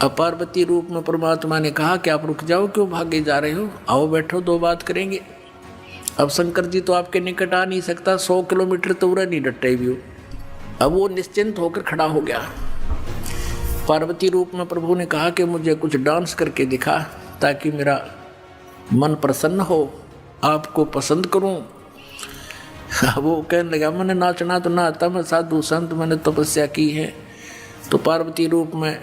अब पार्वती रूप में परमात्मा ने कहा कि आप रुक जाओ, क्यों भागे जा रहे हो, आओ बैठो 2 बात करेंगे। अब शंकर जी तो आपके निकट आ नहीं सकता, 100 किलोमीटर तो उड़ा नहीं डटे भी हो। अब वो निश्चिंत होकर खड़ा हो गया। पार्वती रूप में प्रभु ने कहा कि मुझे कुछ डांस करके दिखा ताकि मेरा मन प्रसन्न हो, आपको पसंद करूं। वो कहने लगा मैंने नाचना तो ना आता, मैं साधु संत, मैंने तपस्या की है। तो पार्वती रूप में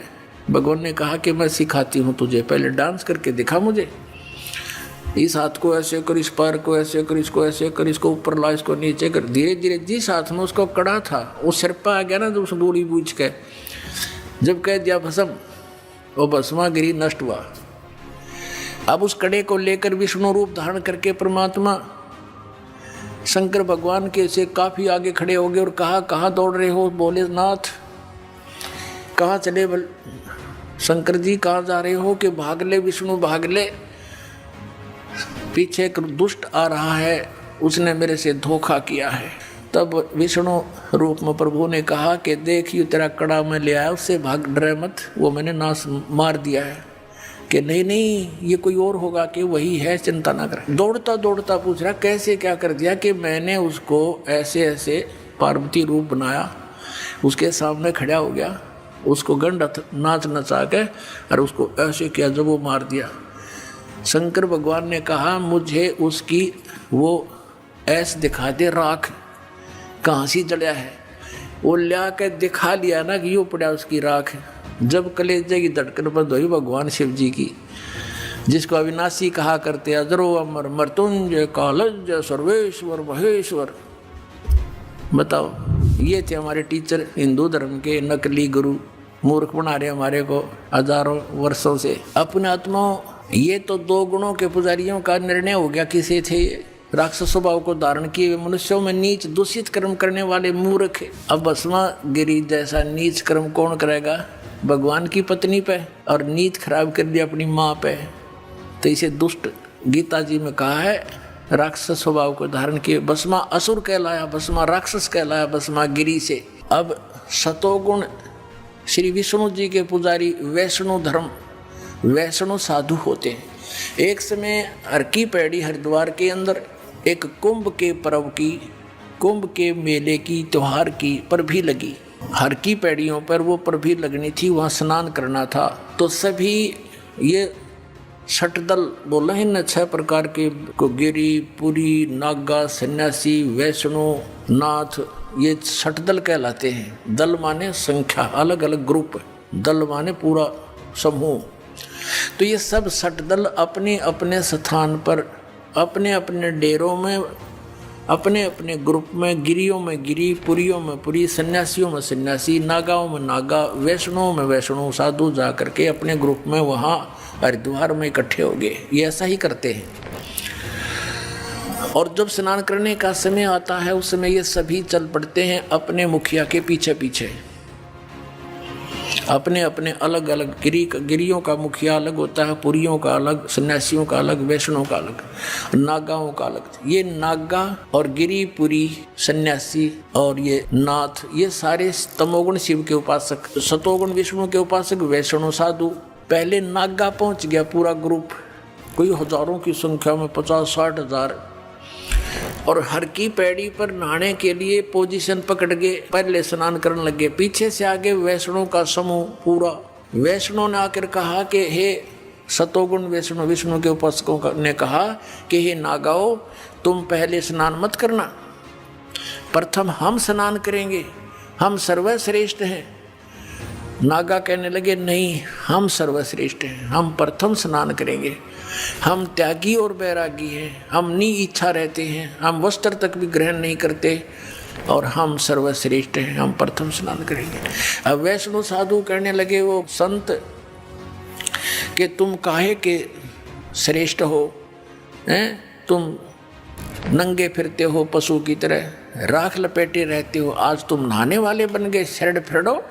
भगवान ने कहा कि मैं सिखाती हूँ तुझे, पहले डांस करके दिखा मुझे। इस हाथ को ऐसे कर, इस पैर को ऐसे कर, इसको ऐसे कर, इसको ऊपर ला, इसको नीचे कर। धीरे धीरे जिस हाथ में उसको कड़ा था वो सिर पर आ गया ना, तो उस बूढ़ी बूझ के जब कह दिया भस्म, वो भस्मागिरी नष्ट हुआ। अब उस कड़े को लेकर विष्णु रूप धारण करके परमात्मा शंकर भगवान के से काफी आगे खड़े हो गए और कहा कहाँ दौड़ रहे हो। बोले नाथ कहाँ चले शंकर जी, कहाँ जा रहे हो? कि भाग ले विष्णु भाग ले, पीछे एक दुष्ट आ रहा है, उसने मेरे से धोखा किया है। तब विष्णु रूप में प्रभु ने कहा कि देख ये तेरा कड़ा मैं ले आया, उससे भाग, डरे मत, वो मैंने नाश मार दिया है। कि नहीं नहीं ये कोई और होगा, कि वही है, चिंता ना कर। दौड़ता दौड़ता पूछ रहा कैसे क्या कर दिया? कि मैंने उसको ऐसे ऐसे पार्वती रूप बनाया, उसके सामने खड़ा हो गया, उसको गंड नाच नचा के और उसको ऐसे किया जब वो मार दिया। शंकर भगवान ने कहा मुझे उसकी वो ऐसे दिखा दे, राख कहाँ सी जड़िया है। वो ला के दिखा लिया ना कि यूँ पड़ा उसकी राख। जब कलेजे की धड़कन बंद हुई भगवान शिव जी की, जिसको अविनाशी कहा करते, अजरो अमर मृत्युंजय कालंजय सर्वेश्वर महेश्वर। बताओ, ये थे हमारे टीचर हिंदू धर्म के, नकली गुरु, मूर्ख बना रहे हमारे को हजारों वर्षों से। अपने आत्माओं, ये तो 2 गुणों के पुजारियों का निर्णय हो गया। किसे थे? राक्षस स्वभाव को धारण किए मनुष्यों में नीच दूषित कर्म करने वाले मूर्ख। अब भस्मा गिरी जैसा नीच कर्म कौन करेगा? भगवान की पत्नी पे, और नीच खराब कर दिया अपनी माँ पे। तो इसे दुष्ट गीता जी में कहा है, राक्षस स्वभाव को धारण किए। भस्मा असुर कहलाया, भस्मा राक्षस कहलाया, भस्मा गिरी से। अब सतोगुण श्री विष्णु जी के पुजारी वैष्णु धर्म, वैष्णु साधु होते हैं। एक समय हर की पैड़ी हरिद्वार के अंदर एक कुंभ के पर्व की, कुंभ के मेले की, त्योहार की पर भी लगी। हर की पैड़ियों पर वो पर भी लगनी थी, वहाँ स्नान करना था। तो सभी ये षटदल बोला है न, 6 प्रकार के, गिरी, पुरी, नागा, सन्यासी, वैष्णु, नाथ, ये षटदल कहलाते हैं। दल माने संख्या, अलग अलग ग्रुप, दल माने पूरा समूह। तो ये सब षटदल अपने अपने स्थान पर, अपने अपने डेरों में, अपने अपने ग्रुप में, गिरियों में गिरी, पुरियों में पुरी, सन्यासियों में सन्यासी, नागाओं में नागा, वैष्णवों में वैष्णव साधु जा करके अपने ग्रुप में वहाँ हरिद्वार में इकट्ठे हो गए। ये ऐसा ही करते हैं। और जब स्नान करने का समय आता है उस समय ये सभी चल पड़ते हैं अपने मुखिया के पीछे पीछे। अपने अपने अलग अलग गिरियों का मुखिया अलग होता है, पुरियों का अलग, सन्यासियों का अलग, वैष्णव का अलग, नागाओं का अलग। ये नागा और गिरी, पुरी, सन्यासी और ये नाथ, ये सारे तमोगुण शिव के उपासक, सतोगुण विष्णु के उपासक, वैष्णव साधु। पहले नागा पहुंच गया पूरा ग्रुप, कोई हजारों की संख्या में, 50-60 हजार। और हर की पैड़ी पर नहाने के लिए पोजीशन पकड़ के पहले स्नान करने लगे। पीछे से आगे वैष्णव का समूह पूरा। वैष्णव ने आकर कहा कि हे सतोगुण वैष्णव, विष्णु के उपासकों ने कहा कि हे नागाओ, तुम पहले स्नान मत करना, प्रथम हम स्नान करेंगे, हम सर्वश्रेष्ठ हैं। नागा कहने लगे नहीं, हम सर्वश्रेष्ठ हैं, हम प्रथम स्नान करेंगे, हम त्यागी और बैरागी हैं, हम नी इच्छा रहते हैं, हम वस्त्र तक भी ग्रहण नहीं करते और हम सर्वश्रेष्ठ हैं, हम प्रथम स्नान करेंगे। अब वैष्णव साधु कहने लगे वो संत कि तुम काहे के श्रेष्ठ हो, हैं? तुम नंगे फिरते हो पशु की तरह, राख लपेटे रहते हो, आज तुम नहाने वाले बन गए, शरण फिरो,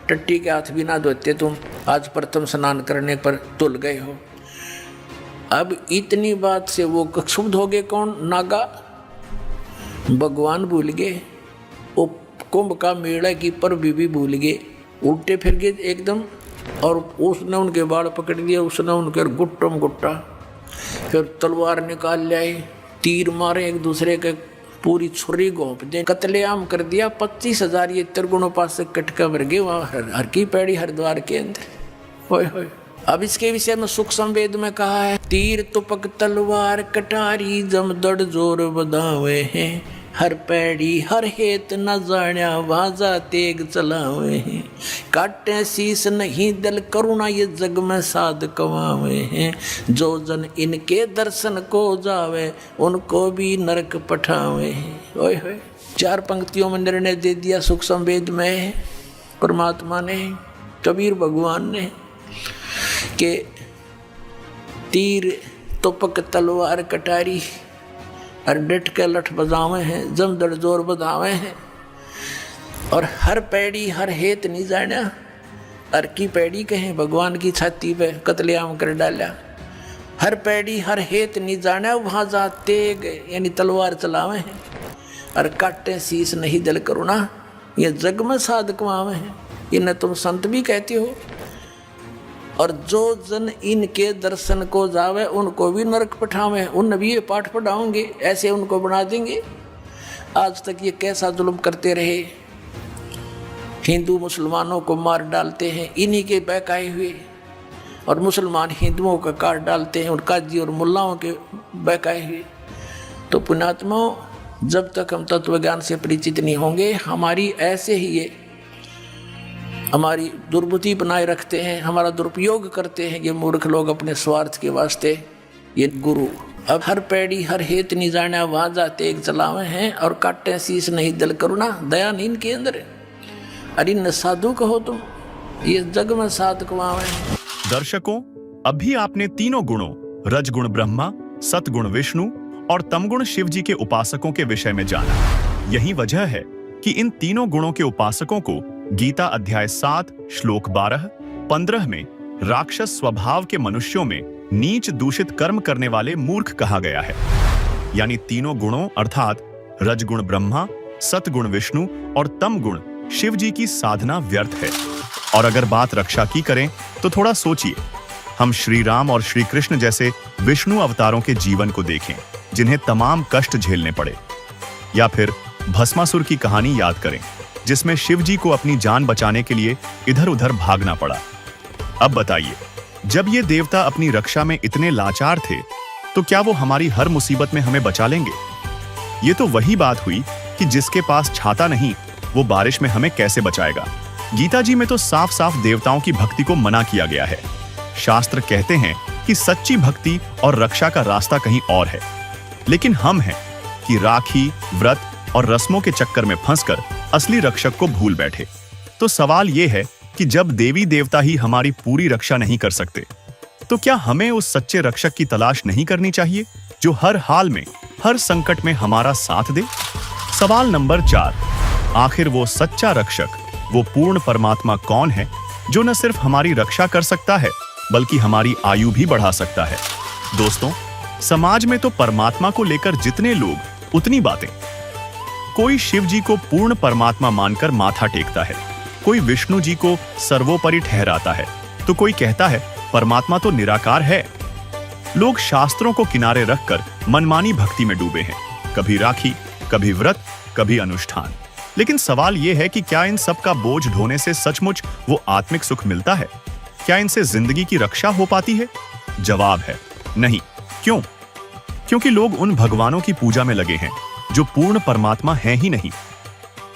टट्टी के हाथ भी ना धोते तुम, आज प्रथम स्नान करने पर तुल गए हो। अब इतनी बात से वो क्षुब्ध हो गए। कौन? नागा। भगवान भूल गए, वो कुंभ का मेला की पर्व भी भूल गए, उल्टे फिर गए एकदम। और उसने उनके बाल पकड़ दिए, उसने उनके गुट्टम गुट्टा, फिर तलवार निकाल लाए, तीर मारे एक दूसरे के, पूरी छुरी घोंप दे, कत्लेआम कर दिया। 25,000 ये त्रिगुणोपासक कटका मर गए वहाँ हर की पैड़ी हरिद्वार के अंदर। ओए होए। अब इसके विषय में सुख संवेद में कहा है, तीर तुपक तलवार कटारी जमदड़ जोर बधावे हैं, हर पैड़ी हर हेत न जाण्या वाजा तेग चलावे हैं, काटे शीस नहीं दल करुणा ये जग में साध कमावे हैं, जो जन इनके दर्शन को जावे उनको भी नरक पठावे हैं। ओए होए। 4 पंक्तियों में निर्णय दे दिया सुख संवेद में परमात्मा ने, कबीर भगवान ने, के तीर तुपक तलवार कटारी और डट के लठ बजावे हैं, जमदड़ जोर बजावे हैं, और हर पैड़ी हर हेत नहीं जाना, अर की पैड़ी कहें भगवान की छाती पे कत्लेआम कर डाला। हर पैड़ी हर हेत नहीं जाने वहाँ जा तेग यानी तलवार चलावे हैं और काटे शीश नहीं दल करुणा ये जग में साधक मावे हैं। इन्हें तुम संत भी कहते हो। और जो जन इनके दर्शन को जावे उनको भी नरक पठावे। उन भी ये पाठ पढ़ाओगे, ऐसे उनको बना देंगे। आज तक ये कैसा जुल्म करते रहे, हिंदू मुसलमानों को मार डालते हैं इन्हीं के बहकाए हुए, और मुसलमान हिंदुओं का काट डालते हैं और काजी और मुल्लाओं के बहकाए हुए। तो पुण्यात्माओं, जब तक हम तत्व ज्ञान से परिचित नहीं होंगे, हमारी ऐसे ही ये हमारी दुर्बुद्धि बनाए रखते हैं, हमारा दुरुपयोग करते हैं ये मूर्ख लोग अपने स्वार्थ के वास्ते। ये गुरु अब हर पैड़ी हर हेत नहीं जाने वहाँ जाते एक चलावे हैं और काटे शीश नहीं दल करुणा दया नहीं इनके अंदर। अरे न साधु कहो तुम, ये जग में साधक वहाँ हैं। दर्शकों, अभी आपने तीनों गुणों रजगुण ब्रह्मा, सतगुण विष्णु और तमगुण शिव जी के उपासकों के विषय में जाना। यही वजह है कि इन तीनों गुणों के उपासकों को गीता अध्याय 7 श्लोक 12-15 में राक्षस स्वभाव के मनुष्यों में नीच दूषित कर्म करने वाले मूर्ख कहा गया है। यानी तीनों गुणों अर्थात रजगुण ब्रह्मा, सतगुण विष्णु और तमगुण शिव जी की साधना व्यर्थ है। और अगर बात रक्षा की करें तो थोड़ा सोचिए, हम श्री राम और श्री कृष्ण जैसे विष्णु अवतारों के जीवन को देखें जिन्हें तमाम कष्ट झेलने पड़े, या फिर भस्मासुर की कहानी याद करें जिसमें शिव जी को अपनी जान बचाने के लिए इधर उधर भागना पड़ा। अब बताइए, जब ये देवता अपनी रक्षा में इतने लाचार थे तो क्या वो हमारी हर मुसीबत में हमें बचा लेंगे? ये तो वही बात हुई कि जिसके पास छाता नहीं वो बारिश में हमें कैसे बचाएगा। गीता जी में तो साफ साफ देवताओं की भक्ति को मना किया गया है। शास्त्र कहते हैं कि सच्ची भक्ति और रक्षा का रास्ता कहीं और है, लेकिन हम हैं कि राखी, व्रत और रस्मों के चक्कर में फंसकर असली रक्षक को भूल बैठे। तो सवाल यह है कि जब देवी देवता ही हमारी पूरी रक्षा नहीं कर सकते, तो क्या हमें उस सच्चे रक्षक की तलाश नहीं करनी चाहिए जो हर हाल में, हर संकट में हमारा साथ दे? सवाल नंबर 4, आखिर वो सच्चा रक्षक, वो पूर्ण परमात्मा कौन है जो न सिर्फ हमारी रक्षा कर सकता है बल्कि हमारी आयु भी बढ़ा सकता है? दोस्तों, समाज में तो परमात्मा को लेकर जितने लोग उतनी बातें। कोई शिव जी को पूर्ण परमात्मा मानकर माथा टेकता है, कोई विष्णु जी को सर्वोपरि ठहराता है, तो कोई कहता है परमात्मा तो निराकार है। लोग शास्त्रों को किनारे रखकर मनमानी भक्ति में डूबे हैं, कभी राखी, कभी व्रत, कभी अनुष्ठान। लेकिन सवाल यह है कि क्या इन सब का बोझ ढोने से सचमुच वो आत्मिक सुख मिलता है? क्या इनसे जिंदगी की रक्षा हो पाती है? जवाब है नहीं। क्यों? क्योंकि लोग उन भगवानों की पूजा में लगे हैं जो पूर्ण परमात्मा है ही नहीं।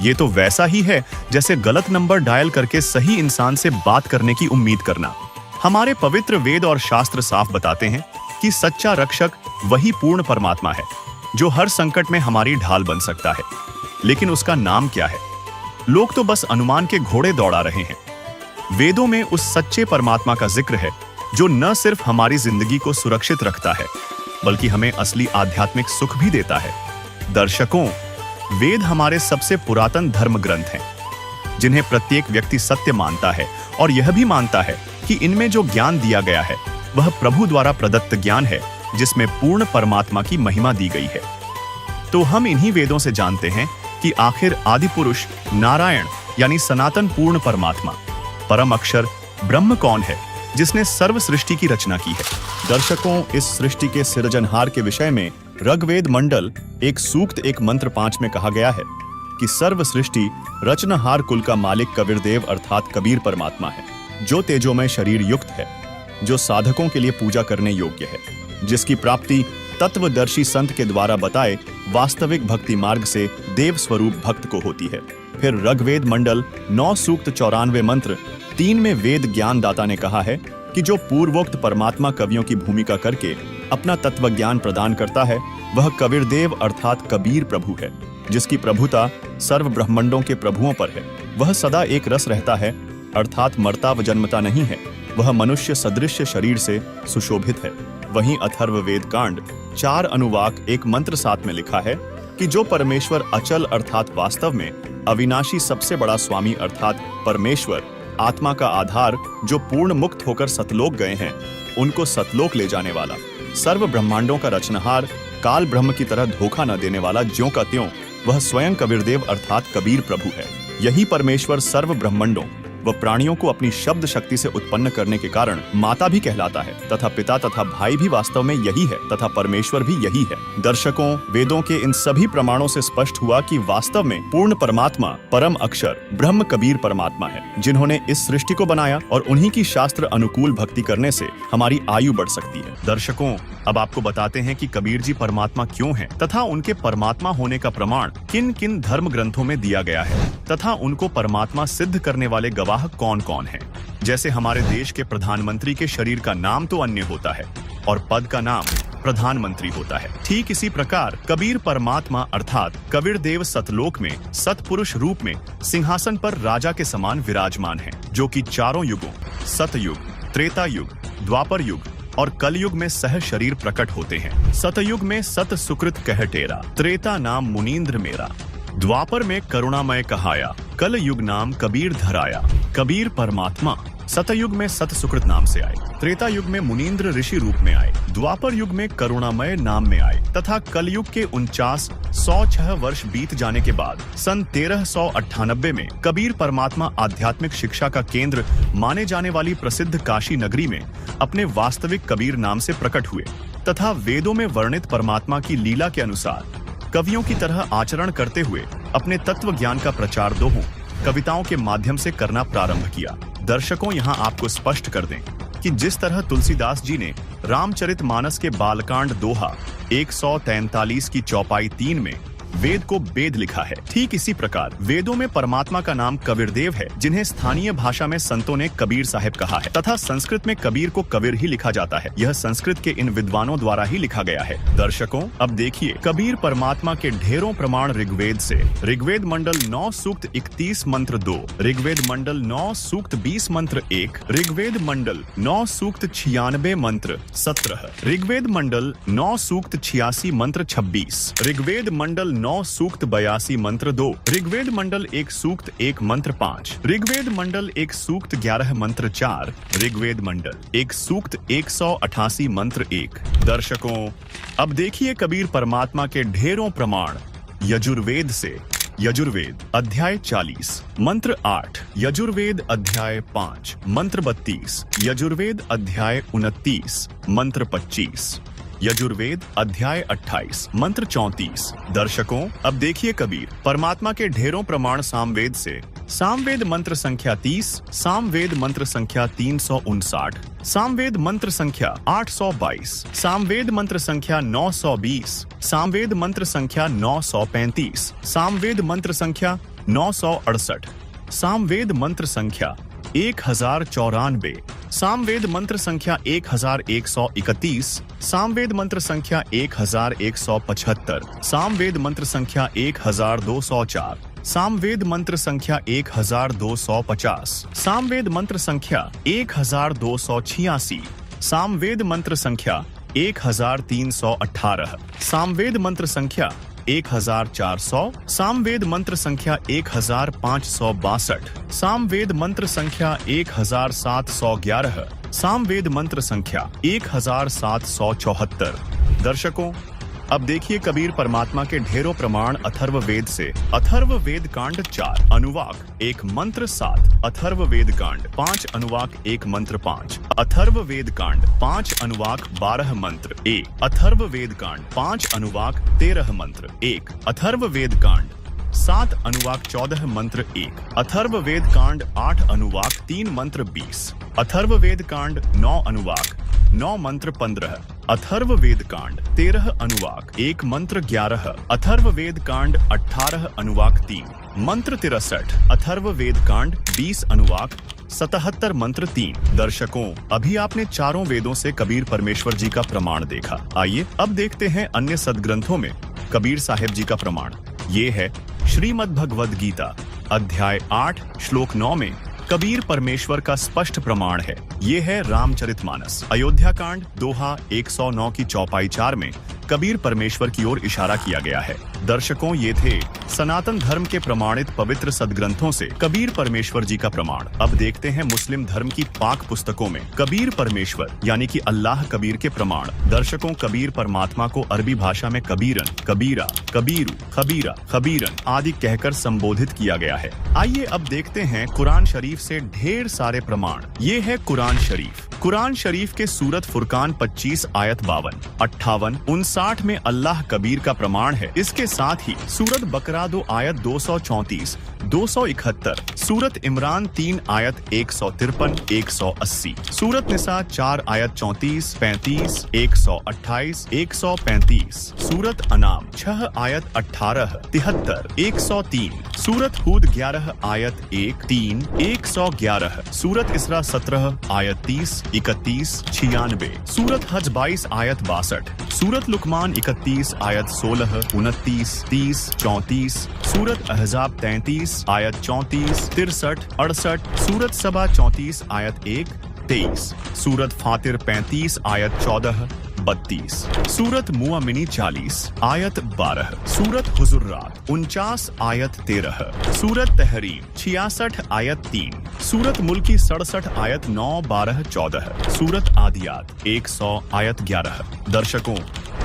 ये तो वैसा ही है जैसे गलत नंबर डायल करके सही इंसान से बात करने की उम्मीद करना। हमारे पवित्र वेद और शास्त्र साफ बताते हैं कि सच्चा रक्षक वही पूर्ण परमात्मा है जो हर संकट में हमारी ढाल बन सकता है। लेकिन उसका नाम क्या है? लोग तो बस अनुमान के घोड़े दौड़ा रहे हैं। वेदों में उस सच्चे परमात्मा का जिक्र है जो न सिर्फ हमारी जिंदगी को सुरक्षित रखता है बल्कि हमें असली आध्यात्मिक सुख भी देता है। दर्शकों, वेद हमारे सबसे पुरातन धर्म ग्रंथ हैं जिन्हें प्रत्येक व्यक्ति सत्य मानता है और यह भी मानता है कि इनमें जो ज्ञान दिया गया है वह प्रभु द्वारा प्रदत्त ज्ञान है जिसमें पूर्ण परमात्मा की महिमा दी गई है। तो हम इन्हीं वेदों से जानते हैं कि आखिर आदि पुरुष नारायण यानी सनातन पूर्ण परमात्मा, परम अक्षर ब्रह्म कौन है जिसने सर्व सृष्टि की रचना की है। दर्शकों, इस सृष्टि के सृजनहार के विषय में ऋग्वेद मंडल एक सूक्त 1 मंत्र 5 में कहा गया है कि सर्व सृष्टि रचनहार कुल का मालिक कबीरदेव अर्थात कबीर परमात्मा है, जो तेजोमय शरीर युक्त है, जो साधकों के लिए पूजा करने योग्य है, जिसकी प्राप्ति तत्वदर्शी संत के द्वारा बताए वास्तविक भक्ति मार्ग से देव स्वरूप भक्त को होती है। फिर ऋग्वेद मंडल 9 सूक्त 94 मंत्र 3 में वेद ज्ञान दाता ने कहा है कि जो पूर्वोक्त परमात्मा कवियों की भूमिका करके अपना तत्व ज्ञान प्रदान करता है वह कबीरदेव अर्थात कबीर प्रभु है, जिसकी प्रभुता सर्व ब्रह्मांडों के प्रभुओं पर है। वह सदा एक रस रहता है अर्थात मरता व जन्मता नहीं है। वह मनुष्य सदृश्य शरीर से सुशोभित है। वहीं अथर्ववेद कांड 4 अनुवाक 1 मंत्र 7 में लिखा है कि जो परमेश्वर अचल अर्थात वास्तव में अविनाशी सबसे बड़ा स्वामी अर्थात परमेश्वर आत्मा का आधार जो पूर्ण मुक्त होकर सतलोक गए हैं, उनको सतलोक ले जाने वाला, सर्व ब्रह्मांडों का रचनहार, काल ब्रह्म की तरह धोखा न देने वाला ज्यों का त्यों वह स्वयं कबीरदेव अर्थात कबीर प्रभु है। यही परमेश्वर सर्व ब्रह्मांडों व प्राणियों को अपनी शब्द शक्ति से उत्पन्न करने के कारण माता भी कहलाता है तथा पिता तथा भाई भी वास्तव में यही है तथा परमेश्वर भी यही है। दर्शकों, वेदों के इन सभी प्रमाणों से स्पष्ट हुआ कि वास्तव में पूर्ण परमात्मा परम अक्षर ब्रह्म कबीर परमात्मा है, जिन्होंने इस सृष्टि को बनाया और उन्हीं की शास्त्र अनुकूल भक्ति करने से हमारी आयु बढ़ सकती है। दर्शकों, अब आपको बताते हैं कि कबीर जी परमात्मा क्यों हैं तथा उनके परमात्मा होने का प्रमाण किन किन धर्म ग्रंथों में दिया गया है तथा उनको परमात्मा सिद्ध करने वाले गवाह कौन कौन हैं। जैसे हमारे देश के प्रधानमंत्री के शरीर का नाम तो अन्य होता है और पद का नाम प्रधानमंत्री होता है, ठीक इसी प्रकार कबीर परमात्मा अर्थात कबीर देव सतलोक में सतपुरुष रूप में सिंहासन पर राजा के समान विराजमान हैं, जो कि चारों युगों सतयुग, त्रेता युग, द्वापर युग और कलयुग में सह शरीर प्रकट होते हैं। सतयुग में सत सुकृत कह टेरा, त्रेता नाम मुनीन्द्र मेरा, द्वापर में करुणामय कहाया, कल युग नाम कबीर धराया। कबीर परमात्मा सतयुग में सत सुकृत नाम से आए, त्रेता युग में मुनीन्द्र ऋषि रूप में आए, द्वापर युग में करुणामय नाम में आए तथा कलयुग के 49,106 वर्ष बीत जाने के बाद सन 1398 में कबीर परमात्मा आध्यात्मिक शिक्षा का केंद्र माने जाने वाली प्रसिद्ध काशी नगरी में अपने वास्तविक कबीर नाम से प्रकट हुए तथा वेदों में वर्णित परमात्मा की लीला के अनुसार कवियों की तरह आचरण करते हुए अपने तत्व ज्ञान का प्रचार दोहों कविताओं के माध्यम से करना प्रारंभ किया। दर्शकों, यहाँ आपको स्पष्ट कर दें कि जिस तरह तुलसीदास जी ने रामचरितमानस के बालकांड दोहा 143 की चौपाई 3 में वेद को वेद लिखा है, ठीक इसी प्रकार वेदों में परमात्मा का नाम कबीरदेव है, जिन्हें स्थानीय भाषा में संतों ने कबीर साहिब कहा है तथा संस्कृत में कबीर को कबीर ही लिखा जाता है। यह संस्कृत के इन विद्वानों द्वारा ही लिखा गया है। दर्शकों, अब देखिए कबीर परमात्मा के ढेरों प्रमाण ऋग्वेद से। ऋग्वेद मंडल 9 सूक्त 31 मंत्र 2, ऋग्वेद मंडल 9 सूक्त 20 मंत्र 1, ऋग्वेद मंडल 9 सूक्त 96 मंत्र 17, ऋग्वेद मंडल 9 सूक्त 86 मंत्र 26, ऋग्वेद मंडल 9 सूक्त 82 मंत्र 2, ऋग्वेद मंडल 1 सूक्त 1 मंत्र 5, ऋग्वेद मंडल 1 सूक्त 11 मंत्र 4, ऋग्वेद मंडल 1 सूक्त 188 मंत्र 1। दर्शकों, अब देखिए कबीर परमात्मा के ढेरों प्रमाण यजुर्वेद से। यजुर्वेद अध्याय 40 मंत्र 8, यजुर्वेद अध्याय 5 मंत्र 32, यजुर्वेद अध्याय 29 मंत्र 25, यजुर्वेद अध्याय 28 मंत्र 34। दर्शकों, अब देखिए कबीर परमात्मा के ढेरों प्रमाण सामवेद से। सामवेद मंत्र संख्या 30, सामवेद मंत्र संख्या 359, सामवेद मंत्र संख्या 822, सामवेद मंत्र संख्या 920, सामवेद मंत्र संख्या 935, सामवेद मंत्र संख्या 968, सामवेद मंत्र संख्या 1094, सामवेद मंत्र संख्या 1131, सामवेद मंत्र संख्या 1175, सामवेद मंत्र संख्या 1204, सामवेद मंत्र संख्या 1250, सामवेद मंत्र संख्या 1286, सामवेद मंत्र संख्या 1318, सामवेद मंत्र संख्या 1400, सामवेद मंत्र संख्या 1562, सामवेद मंत्र संख्या 1711, सामवेद मंत्र संख्या 1774। दर्शकों, अब देखिए कबीर परमात्मा के ढेरों प्रमाण अथर्व वेद से। अथर्व वेद कांड 4 अनुवाक 1 मंत्र 7, अथर्व वेद कांड 5 अनुवाक 1 मंत्र 5, अथर्व वेद कांड 5 अनुवाक 12 मंत्र 1, अथर्व वेद कांड 5 अनुवाक 13 मंत्र 1, अथर्व वेद कांड 7 अनुवाक 14 मंत्र 1, अथर्व वेद कांड 8 अनुवाक 3 मंत्र 20, अथर्व वेद कांड 9 अनुवाक 9 मंत्र 15, अथर्व वेद कांड 13 अनुवाक 1 मंत्र 11, अथर्व वेद कांड 18 अनुवाक 3 मंत्र 63, अथर्व वेद कांड 20 अनुवाक 77 मंत्र 3। दर्शकों, अभी आपने चारों वेदों से कबीर परमेश्वर जी का प्रमाण देखा। आइए अब देखते हैं अन्य सदग्रंथों में कबीर साहिब जी का प्रमाण। ये है श्रीमद् भगवद गीता अध्याय 8 श्लोक 9 में कबीर परमेश्वर का स्पष्ट प्रमाण है। ये है रामचरितमानस अयोध्या कांड दोहा 109 की चौपाई 4 में कबीर परमेश्वर की ओर इशारा किया गया है। दर्शकों, ये थे सनातन धर्म के प्रमाणित पवित्र सदग्रंथों से कबीर परमेश्वर जी का प्रमाण। अब देखते हैं मुस्लिम धर्म की पाक पुस्तकों में कबीर परमेश्वर यानी कि अल्लाह कबीर के प्रमाण। दर्शकों, कबीर परमात्मा को अरबी भाषा में कबीरन, कबीरा, कबीरू, खबीरा, खबीरन आदि कहकर संबोधित किया गया है। आइए अब देखते हैं कुरान शरीफ से ढेर सारे प्रमाण। ये है कुरान शरीफ। कुरान शरीफ के सूरत फुरकान 25 आयत 52, 58, 59 में अल्लाह कबीर का प्रमाण है। इसके साथ ही सूरत बकरा 2 आयत 234, 271, सूरत इमरान 3 आयत 153, 180, सूरत निसा 4 आयत 34, 35, 128, 135, सूरत अनाम 6 आयत 18, 73, 103, सूरत हूद 11 आयत 1, 3, 111, सूरत इसरा 17 आयत 30, 31, 96, सूरत हज 22 आयत 62, सूरत लुकमान 31 आयत 16, 29, 30, 34, सूरत अहजाब 33 आयत 34, 63, 68, सूरत सबा 34 आयत 1, 23, सूरत फातिर 35 आयत 14, 32, सूरत मुअमिनी 40 आयत 12, सूरत हुजुर्रात 49 आयत 13, सूरत तहरीम 66 आयत 3, सूरत मुल्की 67 आयत 9, 12, 14, सूरत आदियात 100 आयत 11। दर्शकों,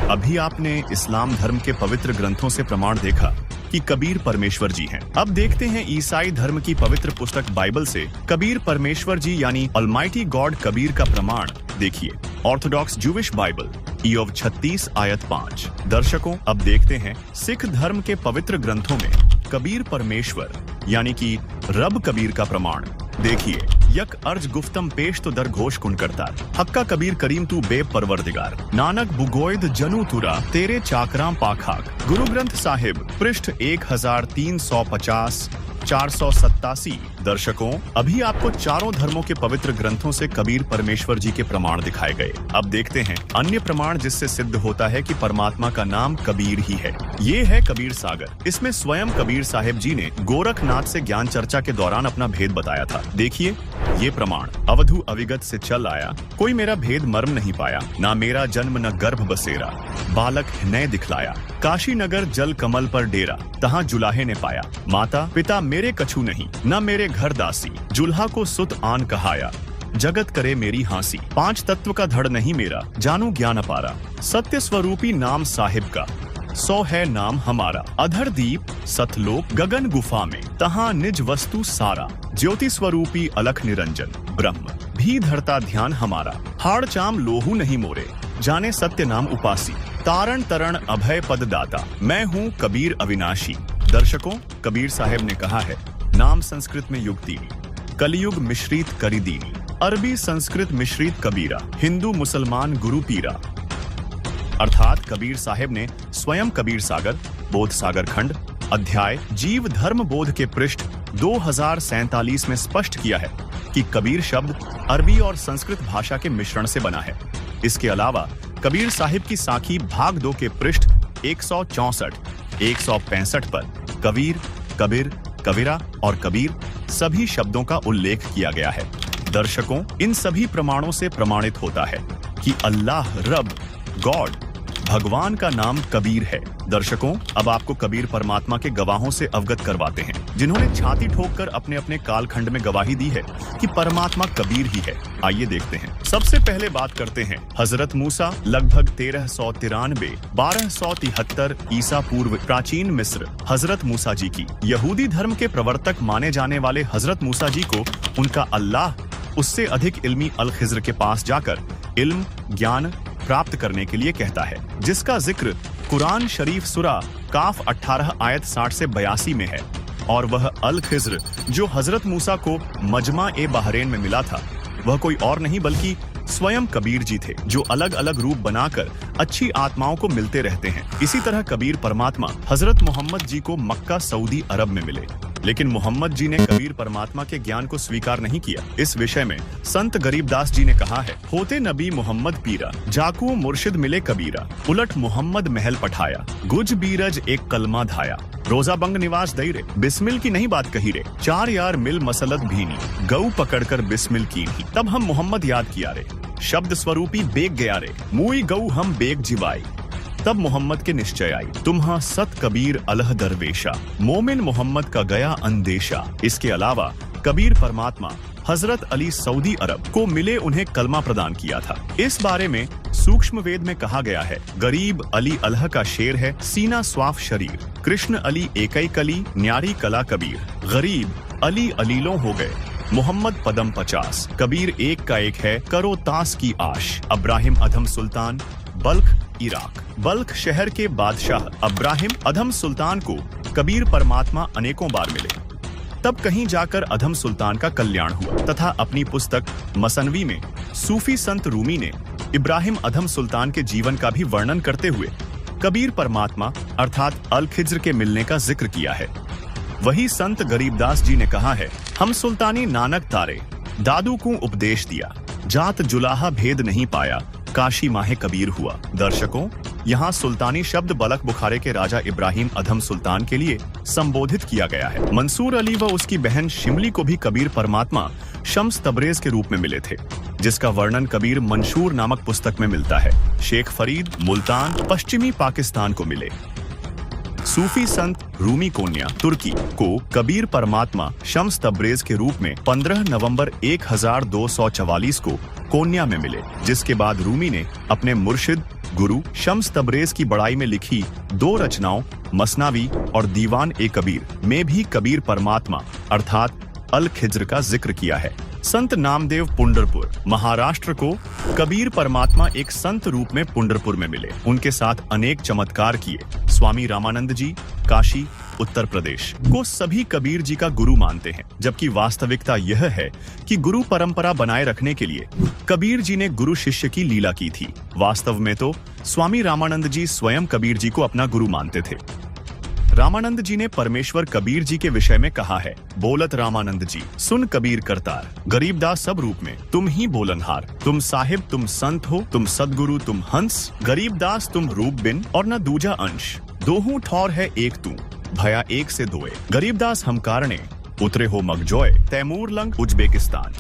अभी आपने इस्लाम धर्म के पवित्र ग्रंथों से प्रमाण देखा कि कबीर परमेश्वर जी हैं। अब देखते हैं ईसाई धर्म की पवित्र पुस्तक बाइबल से कबीर परमेश्वर जी यानी ऑलमाइटी गॉड कबीर का प्रमाण। देखिए, ऑर्थोडॉक्स जूविश बाइबल ईयोब 36 आयत 5। दर्शकों, अब देखते हैं सिख धर्म के पवित्र ग्रंथों में कबीर परमेश्वर यानी कि रब कबीर का प्रमाण। देखिए, यक अर्ज गुफ्तम पेश तो दर घोष कुन करता, हक्का कबीर करीम तू बेब परवरदिगार, नानक बुगोयद जनु तुरा तेरे चाकराम पाखाक। गुरु ग्रंथ साहिब पृष्ठ 1350, 487। दर्शकों, अभी आपको चारों धर्मों के पवित्र ग्रंथों से कबीर परमेश्वर जी के प्रमाण दिखाए गए। अब देखते हैं अन्य प्रमाण जिससे सिद्ध होता है कि परमात्मा का नाम कबीर ही है। ये है कबीर सागर। इसमें स्वयं कबीर साहिब जी ने गोरखनाथ से ज्ञान चर्चा के दौरान अपना भेद बताया था। देखिए, ये प्रमाण अवधु अविगत से चल आया, कोई मेरा भेद मर्म नहीं पाया, ना मेरा जन्म न गर्भ बसेरा, बालक नए दिखलाया, काशी नगर जल कमल पर डेरा, तहाँ जुलाहे ने पाया, माता पिता मेरे कछु नहीं, न मेरे घर दासी, जुल्हा को सुत आन कहाया, जगत करे मेरी हांसी, 5 तत्व का धड़ नहीं मेरा, जानू ज्ञान अपारा, सत्य स्वरूपी नाम साहिब का, 100 है नाम हमारा, अधर दीप सतलोक गगन गुफा में, तहाँ निज वस्तु सारा, ज्योति स्वरूपी अलख निरंजन, ब्रह्म भी धरता ध्यान हमारा, हाड़ चाम लोहू नहीं मोरे, जाने सत्य नाम उपासी, तारण तरण अभय पद दाता, मैं हूँ कबीर अविनाशी। दर्शकों, कबीर साहब ने कहा है, नाम संस्कृत में युक्तिनी, कलयुग मिश्रित करी दीनी, अरबी संस्कृत मिश्रित कबीरा, हिंदू मुसलमान गुरु पीरा। अर्थात कबीर साहब ने स्वयं कबीर सागर, बोध सागर खंड, अध्याय जीव धर्म बोध के पृष्ठ 2047 में स्पष्ट किया है कि कबीर शब्द अरबी और संस्कृत भाषा के मिश्रण से बना है। इसके अलावा कबीर साहिब की साखी भाग 2 के पृष्ठ 164, 165 पर कबीर, कबीर, कबीरा और कबीर सभी शब्दों का उल्लेख किया गया है। दर्शकों, इन सभी प्रमाणों से प्रमाणित होता है कि अल्लाह रब गॉड भगवान का नाम कबीर है। दर्शकों, अब आपको कबीर परमात्मा के गवाहों से अवगत करवाते हैं, जिन्होंने छाती ठोककर अपने अपने कालखंड में गवाही दी है कि परमात्मा कबीर ही है। आइए देखते हैं। सबसे पहले बात करते हैं हजरत मूसा लगभग 1393 1273 ईसा पूर्व प्राचीन मिस्र हजरत मूसा जी की। यहूदी धर्म के प्रवर्तक माने जाने वाले हजरत मूसा जी को उनका अल्लाह उससे अधिक इल्मी अल खिज्र के पास जाकर इल्म ज्ञान प्राप्त करने के लिए कहता है, जिसका जिक्र कुरान शरीफ सुरा काफ 18 आयत 60 से 82 में है। और वह अल खिज्र जो हजरत मूसा को मजमा ए बहरेन में मिला था, वह कोई और नहीं बल्कि स्वयं कबीर जी थे, जो अलग अलग रूप बनाकर अच्छी आत्माओं को मिलते रहते हैं। इसी तरह कबीर परमात्मा हजरत मोहम्मद जी को मक्का सऊदी अरब में मिले, लेकिन मोहम्मद जी ने कबीर परमात्मा के ज्ञान को स्वीकार नहीं किया। इस विषय में संत गरीबदास जी ने कहा है, होते नबी मोहम्मद पीरा, जाकू मुर्शिद मिले कबीरा, उलट मोहम्मद महल पठाया, गुज बीरज एक कलमा धाया, रोजा बंग निवास दई रे, बिस्मिल की नहीं बात कही रे, 4 यार मिल मसलत भीनी, गऊ पकड़कर बिस्मिल की ही, तब हम मोहम्मद याद किया रे, शब्द स्वरूपी बेग गया रे, मुई गऊ हम बेग जिवाई, तब मोहम्मद के निश्चय आई, तुम्हा सत कबीर अलह दरवेशा, मोमिन मोहम्मद का गया अंदेशा। इसके अलावा कबीर परमात्मा हजरत अली सऊदी अरब को मिले, उन्हें कलमा प्रदान किया था। इस बारे में सूक्ष्म वेद में कहा गया है, गरीब अली अल्लाह का शेर है, सीना स्वाफ शरीर, कृष्ण अली एकई कली, न्यारी कला कबीर, गरीब अली अलीलों हो गए, मोहम्मद पदम 50, कबीर एक का एक है, करो तास की आश। अब्राहिम अधम सुल्तान, बल्ख इराक। बल्ख शहर के बादशाह अब्राहिम अधम सुल्तान को कबीर परमात्मा अनेकों बार मिले। तब कहीं जाकर अधम सुल्तान का कल्याण हुआ तथा अपनी पुस्तक मसनवी में सूफी संत रूमी ने इब्राहिम अधम सुल्तान के जीवन का भी वर्णन करते हुए कबीर परमात्मा अर्थात अल खिज्र के मिलने का जिक्र किया है। वही संत गरीबदास जी ने कहा है, हम सुल्तानी नानक तारे, दादू को उपदेश दिया, जात जुलाहा भेद नहीं पाया, काशी माहे कबीर हुआ। दर्शकों, यहाँ सुल्तानी शब्द बलख बुखारे के राजा इब्राहिम अधम सुल्तान के लिए संबोधित किया गया है। मंसूर अली व उसकी बहन शिमली को भी कबीर परमात्मा शम्स तबरेज के रूप में मिले थे, जिसका वर्णन कबीर मंशूर नामक पुस्तक में मिलता है। शेख फरीद मुल्तान पश्चिमी पाकिस्तान को मिले। सूफी संत रूमी कोन्या तुर्की को कबीर परमात्मा शम्स तबरेज के रूप में 15 नवंबर 1244 को कोन्या में मिले, जिसके बाद रूमी ने अपने मुर्शिद गुरु शम्स तबरेज की बड़ाई में लिखी 2 रचनाओं मसनावी और दीवान ए कबीर में भी कबीर परमात्मा अर्थात अल खिज्र का जिक्र किया है। संत नामदेव पुंडरपुर महाराष्ट्र को कबीर परमात्मा एक संत रूप में पुंडरपुर में मिले। उनके साथ अनेक चमत्कार किए। स्वामी रामानंद जी काशी उत्तर प्रदेश को सभी कबीर जी का गुरु मानते हैं, जबकि वास्तविकता यह है कि गुरु परंपरा बनाए रखने के लिए कबीर जी ने गुरु शिष्य की लीला की थी। वास्तव में तो स्वामी रामानंद जी स्वयं कबीर जी को अपना गुरु मानते थे। रामानंद जी ने परमेश्वर कबीर जी के विषय में कहा है, बोलत रामानंद जी सुन कबीर करतार, गरीबदास सब रूप में तुम ही बोलनहार, तुम साहिब तुम संत हो, तुम सदगुरु तुम हंस, गरीबदास तुम रूप बिन और न दूजा अंश, दोहू ठौर है एक तू, भया एक से दोए, गरीबदास हम कारणे उतरे हो मगजोय, तैमूर लंग उज्बेकिस्तान,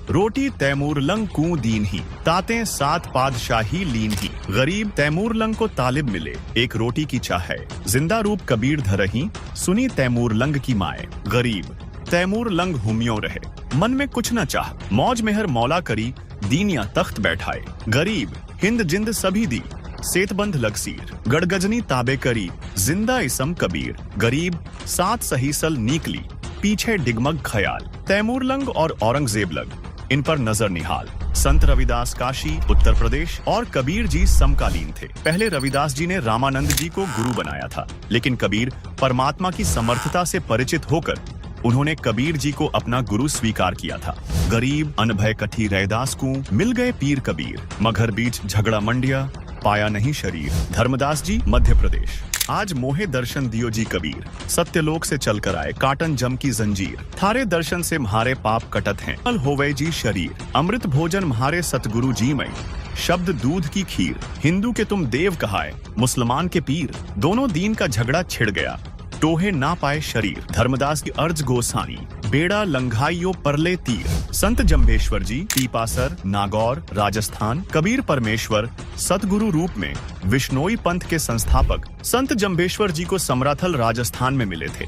रोटी तैमूर लंग कू दीन ही, ताते सात पादशाही लीन ही, गरीब तैमूर लंग को तालिब मिले, एक रोटी की चाह है, जिंदा रूप कबीर धरही, सुनी तैमूर लंग की माए, गरीब तैमूर लंग हुमियों रहे, मन में कुछ न चाह, मौज मेहर मौला करी, दीनिया तख्त बैठाए, गरीब हिंद जिंद सभी दी, सेतबंद लगसीर, गड़गजनी ताबे करी, जिंदा इसम कबीर, गरीब सात सहीसल नीकली, पीछे डिगमग खयाल, तैमूर लंग और औरंगजेब लंग इन पर नजर निहाल। संत रविदास काशी उत्तर प्रदेश और कबीर जी समकालीन थे। पहले रविदास जी ने रामानंद जी को गुरु बनाया था, लेकिन कबीर परमात्मा की समर्थता से परिचित होकर उन्होंने कबीर जी को अपना गुरु स्वीकार किया था। गरीब अनभय कठी रैदास को मिल गए पीर कबीर, मगर बीच झगड़ा मंडिया पाया नहीं शरीर। धर्मदास जी मध्य प्रदेश। आज मोहे दर्शन दियो जी कबीर, सत्यलोक से चलकर आए काटन जम की जंजीर, थारे दर्शन से म्हारे पाप कटत हैं, कल होवे जी शरीर, अमृत भोजन म्हारे सतगुरु जी मई, शब्द दूध की खीर, हिंदू के तुम देव कहाए, मुसलमान के पीर, दोनों दीन का झगड़ा छिड़ गया, टोहे ना पाए शरीर। धर्मदास की अर्ज गोसानी, बेड़ा लंघाइयो परले तीर। संत जम्बेश्वर जी पीपासर नागौर राजस्थान। कबीर परमेश्वर सतगुरु रूप में विश्नोई पंथ के संस्थापक संत जम्बेश्वर जी को समराथल राजस्थान में मिले थे।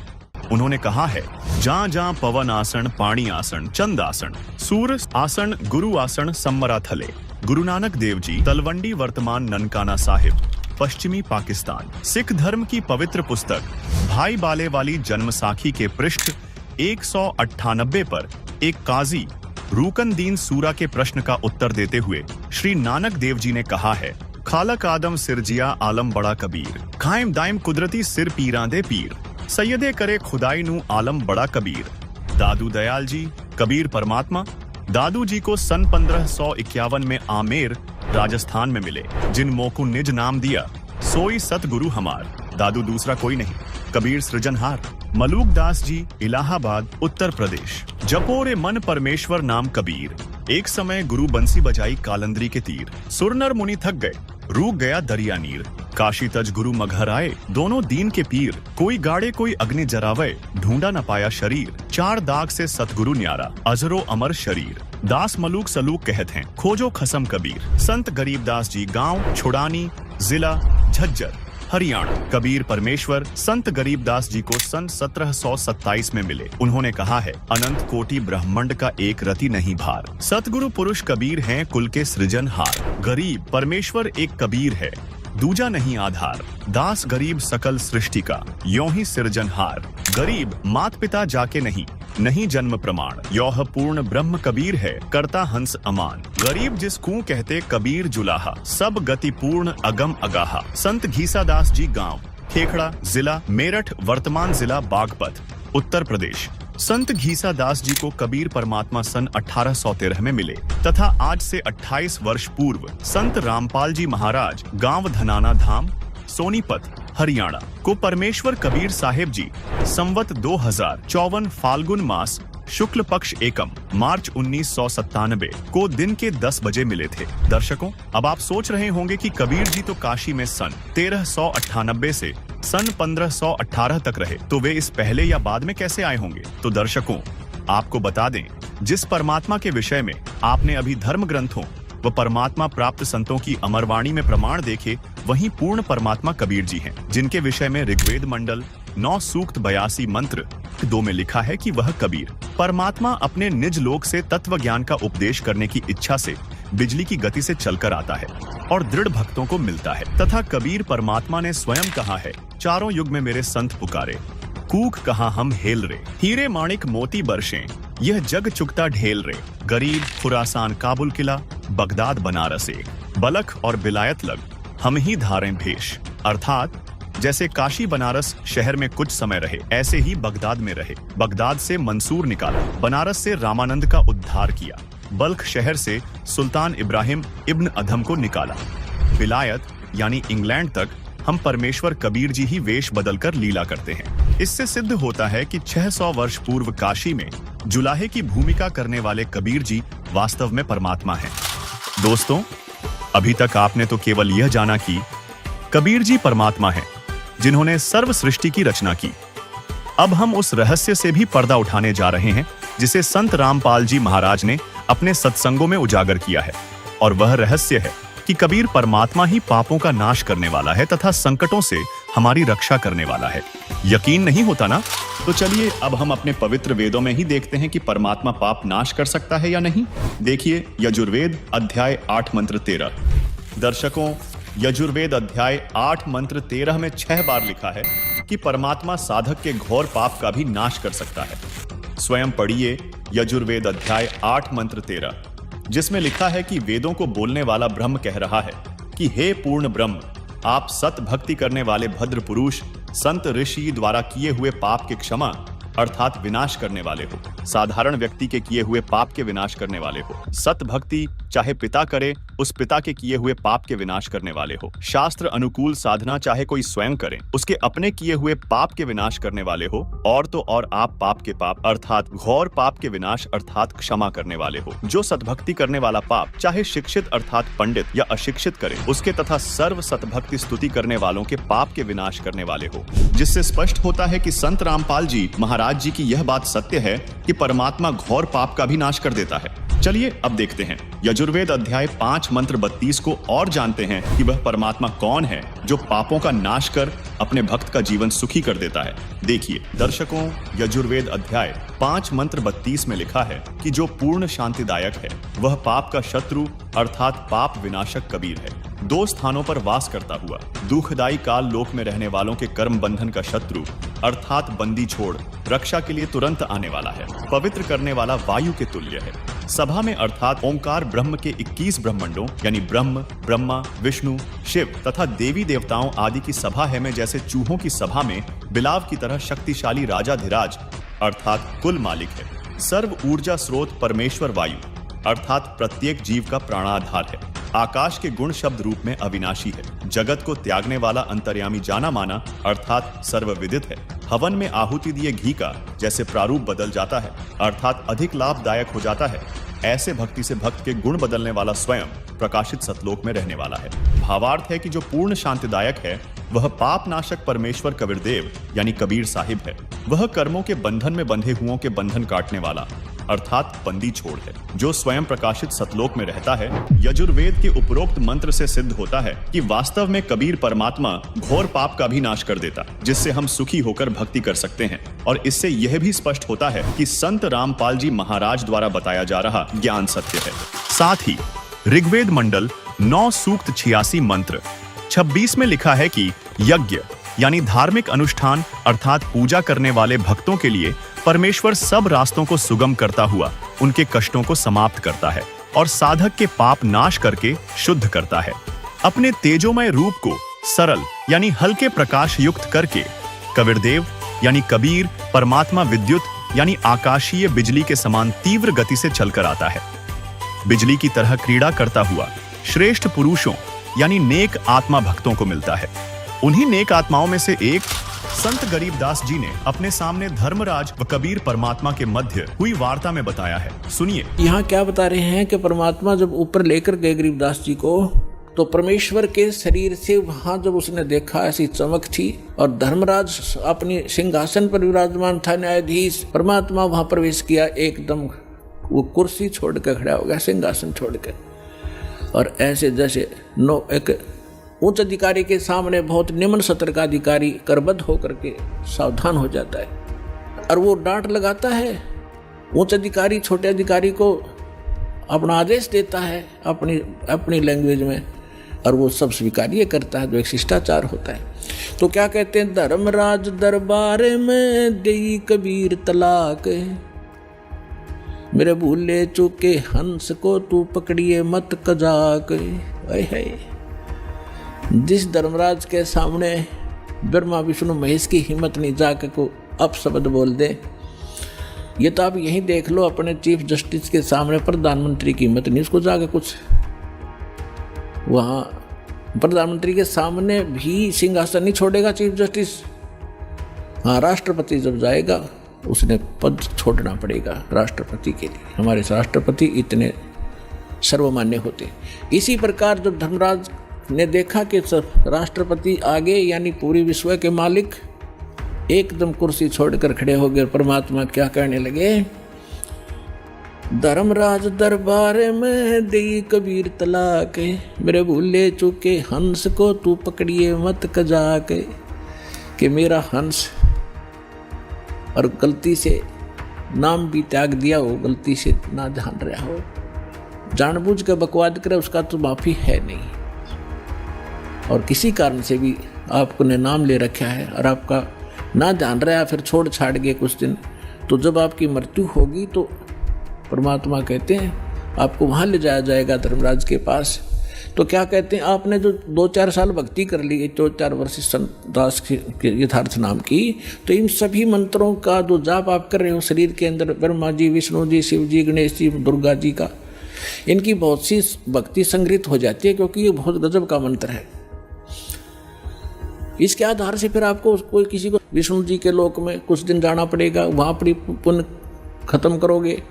उन्होंने कहा है, जहाँ जहाँ पवन आसन पाणी आसन चंद आसन सूर आसन गुरु आसन समराथले। गुरु नानक देव जी तलवंडी वर्तमान ननकाना साहिब पश्चिमी पाकिस्तान। सिख धर्म की पवित्र पुस्तक भाई बाले वाली जन्म साखी के पृष्ठ 198 पर एक काजी रूकनदीन सूरा के प्रश्न का उत्तर देते हुए श्री नानक देव जी ने कहा है, खालक आदम सिरजिया आलम बड़ा कबीर, कायम दायम कुदरती सिर पीरां दे पीर, सैयदे करे खुदाई नू आलम बड़ा कबीर। दादू दयाल जी कबीर परमात्मा दादू जी को सन 1551 में आमेर राजस्थान में मिले। जिन मोकू निज नाम दिया सोई सतगुरु हमार, दादू दूसरा कोई नहीं, कबीर सृजनहार। मलूक दास जी इलाहाबाद उत्तर प्रदेश। जपोरे मन परमेश्वर नाम कबीर, एक समय गुरु बंसी बजाई कालंदरी के तीर, सुरनर मुनि थक गए रूक गया दरिया नीर, काशी तज गुरु मगहर आए दोनों दीन के पीर, कोई गाड़े कोई अग्नि जरावे ढूंढा न पाया शरीर, चार दाग से सतगुरु न्यारा अजरो अमर शरीर। दास मलूक सलूक कहत हैं खोजो खसम कबीर। संत गरीबदास जी गांव छुड़ानी जिला झज्जर, हरियाणा। कबीर परमेश्वर संत गरीबदास जी को सन 1727 में मिले। उन्होंने कहा है, अनंत कोटि ब्रह्मांड का एक रति नहीं भार। सतगुरु पुरुष कबीर हैं कुल के सृजनहार। गरीब परमेश्वर एक कबीर है, दूजा नहीं आधार। दास गरीब सकल सृष्टि का, यों ही सृजनहार। गरीब मात पिता जाके नहीं, नहीं जन्म प्रमाण। यौह पूर्ण ब्रह्म कबीर है, करता हंस अमान। गरीब जिसको कहते कबीर जुलाहा, सब गति पूर्ण अगम अगाहा। संत घीसादास जी गांव खेखड़ा, जिला मेरठ, वर्तमान जिला बागपत, उत्तर प्रदेश। संत घीसादास जी को कबीर परमात्मा सन 1813 में मिले तथा आज से 28 वर्ष पूर्व संत रामपाल जी महाराज गांव धनाना धाम, सोनीपत, हरियाणा को परमेश्वर कबीर साहेब जी संवत 2054 फाल्गुन मास शुक्ल पक्ष एकम मार्च 1997 को दिन के 10 बजे मिले थे। दर्शकों, अब आप सोच रहे होंगे कि कबीर जी तो काशी में सन 1398 से सन 1518 तक रहे, तो वे इस पहले या बाद में कैसे आए होंगे? तो दर्शकों, आपको बता दें, जिस परमात्मा के विषय में आपने अभी धर्म ग्रंथों व परमात्मा प्राप्त संतों की अमरवाणी में प्रमाण देखे, वही पूर्ण परमात्मा कबीर जी हैं, जिनके विषय में ऋग्वेद मंडल 9 सूक्त 82 मंत्र 2 में लिखा है कि वह कबीर परमात्मा अपने निज लोक से तत्व ज्ञान का उपदेश करने की इच्छा से बिजली की गति से चलकर आता है और दृढ़ भक्तों को मिलता है। तथा कबीर परमात्मा ने स्वयं कहा है, चारों युग में मेरे संत पुकारे, कूक कहा हम हेल रे। हीरे माणिक मोती बरसें, यह जग चुकता ढेल रे। गरीब खुरासान काबुल किला, बगदाद बनारस एक। बलख और बिलायत लग, हम ही धारें भेष। अर्थात जैसे काशी बनारस शहर में कुछ समय रहे, ऐसे ही बगदाद में रहे। बगदाद से मंसूर निकाला, बनारस से रामानंद का उद्धार किया, बल्ख शहर से सुल्तान इब्राहिम इब्न अधम को निकाला। बिलायत यानी इंग्लैंड तक हम परमेश्वर कबीर जी ही वेश बदलकर लीला करते हैं। इससे सिद्ध होता है कि 600 वर्ष पूर्व काशी में जुलाहे की भूमिका करने वाले कबीर जी वास्तव में परमात्मा हैं। दोस्तों, अभी तक आपने तो केवल यह जाना कि कबीर जी परमात्मा हैं, जिन्होंने सर्व सृष्टि की रचना की। अब हम उस रहस्य से भी पर्दा उठाने जा रहे हैं जिसे संत रामपाल जी महाराज ने अपने सत्संगों में उजागर किया है, और वह रहस्य है कि कबीर परमात्मा ही पापों का नाश करने वाला है तथा संकटों से हमारी रक्षा करने वाला है। यकीन नहीं होता ना? तो चलिए अब हम अपने पवित्र वेदों में ही देखते हैं कि परमात्मा पाप नाश कर सकता है या नहीं। देखिए यजुर्वेद अध्याय 8 मंत्र 13। दर्शकों, यजुर्वेद अध्याय 8 मंत्र 13 में 6 बार लिखा है कि परमात्मा साधक के घोर पाप का भी नाश कर सकता है। स्वयं पढ़िए यजुर्वेद अध्याय 8 मंत्र 13, जिसमें लिखा है कि वेदों को बोलने वाला ब्रह्म कह रहा है कि हे पूर्ण ब्रह्म, आप सत भक्ति करने वाले भद्र पुरुष संत ऋषि द्वारा किए हुए पाप के क्षमा अर्थात विनाश करने वाले हो। साधारण व्यक्ति के किए हुए पाप के विनाश करने वाले हो। सत भक्ति चाहे पिता करे, उस पिता के किए हुए पाप के विनाश करने वाले हो। शास्त्र अनुकूल साधना चाहे कोई स्वयं करे, उसके अपने किए हुए पाप के विनाश करने वाले हो। और तो और आप पाप के पाप अर्थात घोर पाप के विनाश अर्थात क्षमा करने वाले हो। जो सतभक्ति करने वाला पाप चाहे शिक्षित अर्थात पंडित या अशिक्षित करे, उसके तथा सर्व सतभक्ति स्तुति करने वालों के पाप के विनाश करने वाले हो। जिससे स्पष्ट होता है कि संत रामपाल जी महाराज जी की यह बात सत्य है कि परमात्मा घोर पाप का भी नाश कर देता है। चलिए अब देखते हैं यजुर्वेद अध्याय 5 मंत्र 32 को और जानते हैं कि वह परमात्मा कौन है जो पापों का नाश कर अपने भक्त का जीवन सुखी कर देता है। देखिए दर्शकों, यजुर्वेद अध्याय 5 मंत्र 32 में लिखा है कि जो पूर्ण शांतिदायक है वह पाप का शत्रु अर्थात पाप विनाशक कबीर है। 2 स्थानों पर वास करता हुआ दुखदायी काल लोक में रहने वालों के कर्म बंधन का शत्रु अर्थात बंदी छोड़ रक्षा के लिए तुरंत आने वाला है। पवित्र करने वाला वायु के तुल्य है। सभा में अर्थात ओंकार ब्रह्म के 21 ब्रह्मंडों यानी ब्रह्म, ब्रह्मा, विष्णु, शिव तथा देवी देवताओं आदि की सभा है में जैसे चूहों की सभा में बिलाव की तरह शक्तिशाली राजाधिराज अर्थात कुल मालिक है। सर्व ऊर्जा स्रोत परमेश्वर वायु अर्थात प्रत्येक जीव का प्राणाधार है। आकाश के गुण शब्द रूप में अविनाशी है। जगत को त्यागने वाला अंतर्यामी जाना माना अर्थात सर्वविदित है। हवन में आहुति दिए घी का जैसे प्रारूप बदल जाता है अर्थात अधिक लाभदायक हो जाता है, ऐसे भक्ति से भक्त के गुण बदलने वाला स्वयं प्रकाशित सतलोक में रहने वाला है। भावार्थ है कि जो पूर्ण शांतिदायक है वह पाप नाशक परमेश्वर कबीरदेव यानी कबीर साहिब है। वह कर्मों के बंधन में बंधे हुओं के बंधन काटने वाला अर्थात बंदी छोड़ है, जो स्वयं प्रकाशित सतलोक में रहता है। यजुर्वेद के उपरोक्त मंत्र से सिद्ध होता है कि वास्तव में कबीर परमात्मा घोर पाप का भी नाश कर देता, जिससे हम सुखी होकर भक्ति कर सकते हैं। और इससे यह भी स्पष्ट होता है कि संत रामपाल जी महाराज द्वारा बताया जा रहा ज्ञान सत्य है। साथ ही ऋग्वेद मंडल 9 सूक्त 86 मंत्र 26 में लिखा है कि यज्ञ यानी धार्मिक अनुष्ठान अर्थात पूजा करने वाले भक्तों के लिए परमेश्वर सब रास्तों को सुगम करता हुआ उनके कष्टों को समाप्त करता है और साधक के पाप नाश करके शुद्ध करता है। अपने तेजोमय रूप को सरल यानी हल्के प्रकाश युक्त करके कबीरदेव यानी कबीर परमात्मा विद्युत यानी आकाशीय बिजली के समान तीव्र गति से चलकर आता है। बिजली की तरह क्रीड़ा करता हुआ श्रेष्ठ पुरुषों यानी नेक आत्मा भक्तों को मिलता है। उन्हीं नेक आत्माओं में से एक संत गरीबदास जी ने अपने सामने धर्मराज व कबीर परमात्मा के मध्य हुई वार्ता में बताया है। सुनिए। यहाँ क्या बता रहे हैं कि परमात्मा जब ऊपर लेकर गए गरीबदास जी को, तो परमेश्वर के शरीर से वहां जब उसने देखा ऐसी चमक थी और धर्मराज अपनी सिंहासन पर विराजमान था, न्यायाधीश परमात्मा वहां प्रवेश किया, एकदम वो कुर्सी छोड़ कर खड़ा हो गया, सिंहासन छोड़ कर, और ऐसे जैसे एक उच्च अधिकारी के सामने बहुत निम्न सत्र का अधिकारी करबद्ध होकर के सावधान हो जाता है और वो डांट लगाता है। उच्च अधिकारी छोटे अधिकारी को अपना आदेश देता है अपनी लैंग्वेज में और वो सब स्वीकार्य करता है, जो एक शिष्टाचार होता है। तो क्या कहते हैं, धर्मराज दरबार में देई कबीर तलाक, मेरे भूले चूके हंस को तू पकड़िए मत कजाक। जिस धर्मराज के सामने ब्रह्मा विष्णु महेश की हिम्मत नहीं जाके को अपशब्द बोल दे, ये तो आप यहीं देख लो, अपने चीफ जस्टिस के सामने प्रधानमंत्री की हिम्मत नहीं उसको जाके कुछ, वहाँ प्रधानमंत्री के सामने भी सिंहासन नहीं छोड़ेगा चीफ जस्टिस। हाँ, राष्ट्रपति जब जाएगा उसने पद छोड़ना पड़ेगा राष्ट्रपति के लिए, हमारे राष्ट्रपति इतने सर्वमान्य होते। इसी प्रकार जब धर्मराज ने देखा कि राष्ट्रपति आगे यानी पूरी विश्व के मालिक एकदम कुर्सी छोड़कर खड़े हो गए, परमात्मा क्या कहने लगे, धर्मराज दरबार में देई कबीर तलाक, मेरे भूले चूके हंस को तू पकड़िए मत कजाक, कि मेरा हंस और गलती से नाम भी त्याग दिया हो, गलती से ना जान रहा हो, जानबूझ कर बकवाद करे, उसका तो माफी है नहीं। और किसी कारण से भी आपको ने नाम ले रखा है और आपका ना जान रहा है, फिर छोड़ छाड़ गए कुछ दिन, तो जब आपकी मृत्यु होगी तो परमात्मा कहते हैं आपको वहाँ ले जाया जाएगा धर्मराज के पास। तो क्या कहते हैं, आपने जो 2-4 साल भक्ति कर ली, 2-4 वर्ष संत दास के यथार्थ नाम की, तो इन सभी मंत्रों का जो जाप आप कर रहे हो शरीर के अंदर, ब्रह्मा जी, विष्णु जी, शिव जी, गणेश जी, दुर्गा जी का, इनकी बहुत सी भक्ति संग्रहित हो जाती है, क्योंकि ये बहुत गजब का मंत्र है। इसके आधार से फिर आपको कोई किसी को विष्णु जी के लोक में कुछ दिन जाना पड़ेगा, वहाँ पर पुण्य खत्म करोगे,